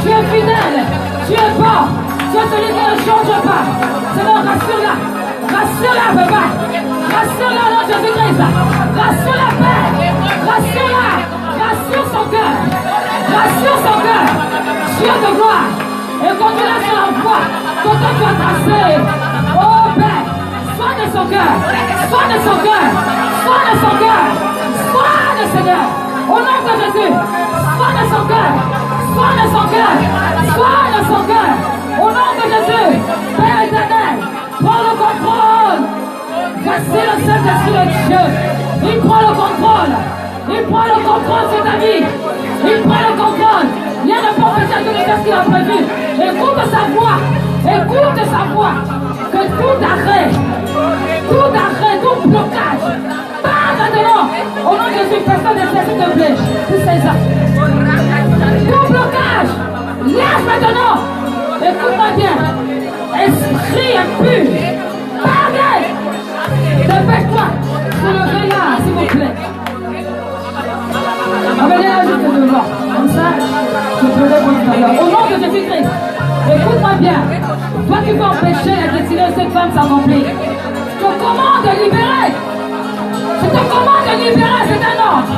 tu es fidèle, tu es bon, tu es celui qui ne change pas. Seigneur, rassure-la. Rassure-la, papa. Rassure-la, au nom de Jésus-Christ. Rassure-la, Père. Rassure-la. Rassure son cœur. Rassure son cœur. Dieu de gloire. Et conduis-la sur la voie que toi tu as tracée. Oh Père, soigne son cœur. Soigne son cœur. Soigne son cœur. Soigne, Seigneur. Au nom de Jésus. Soigne son cœur. Soigne son cœur. Soigne son cœur. Au nom de Jésus. Père éternel, prends le contrôle. Voici le Saint-Esprit de Dieu. Il prend le contrôle. Il prend le contrôle sur ta vie. Il prend le contrôle. Il y a ne peut empêcher de faire ce qu'il a prévu. Écoute sa voix. Écoute sa voix. Que tout arrêt, tout blocage, part maintenant. Au nom de Jésus, personne ne fait, s'il te plaît. Tout César. Tout blocage, lâche maintenant. Écoute-moi bien. Esprit impur. Pardon. Dépêche-toi. Soulevez là, s'il vous plaît. Amenez-la juste devant. Comme ça, je peux le. Au nom de Jésus-Christ, écoute-moi bien. Toi qui veux empêcher la destinée de cette femme s'accomplir, je te commande de libérer. Je te commande de libérer cet ange.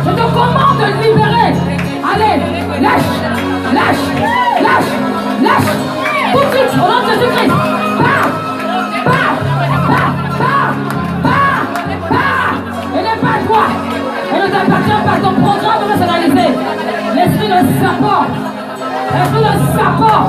Je te commande de libérer. Allez, lâche, lâche, lâche, lâche. Tout de suite, au nom de Jésus-Christ. Pars, pars, pars, pars, pars, pars. Elle n'est pas toi. Elle ne t'appartient pas. Ton programme va se réaliser. L'esprit de sapin. L'esprit de sapin.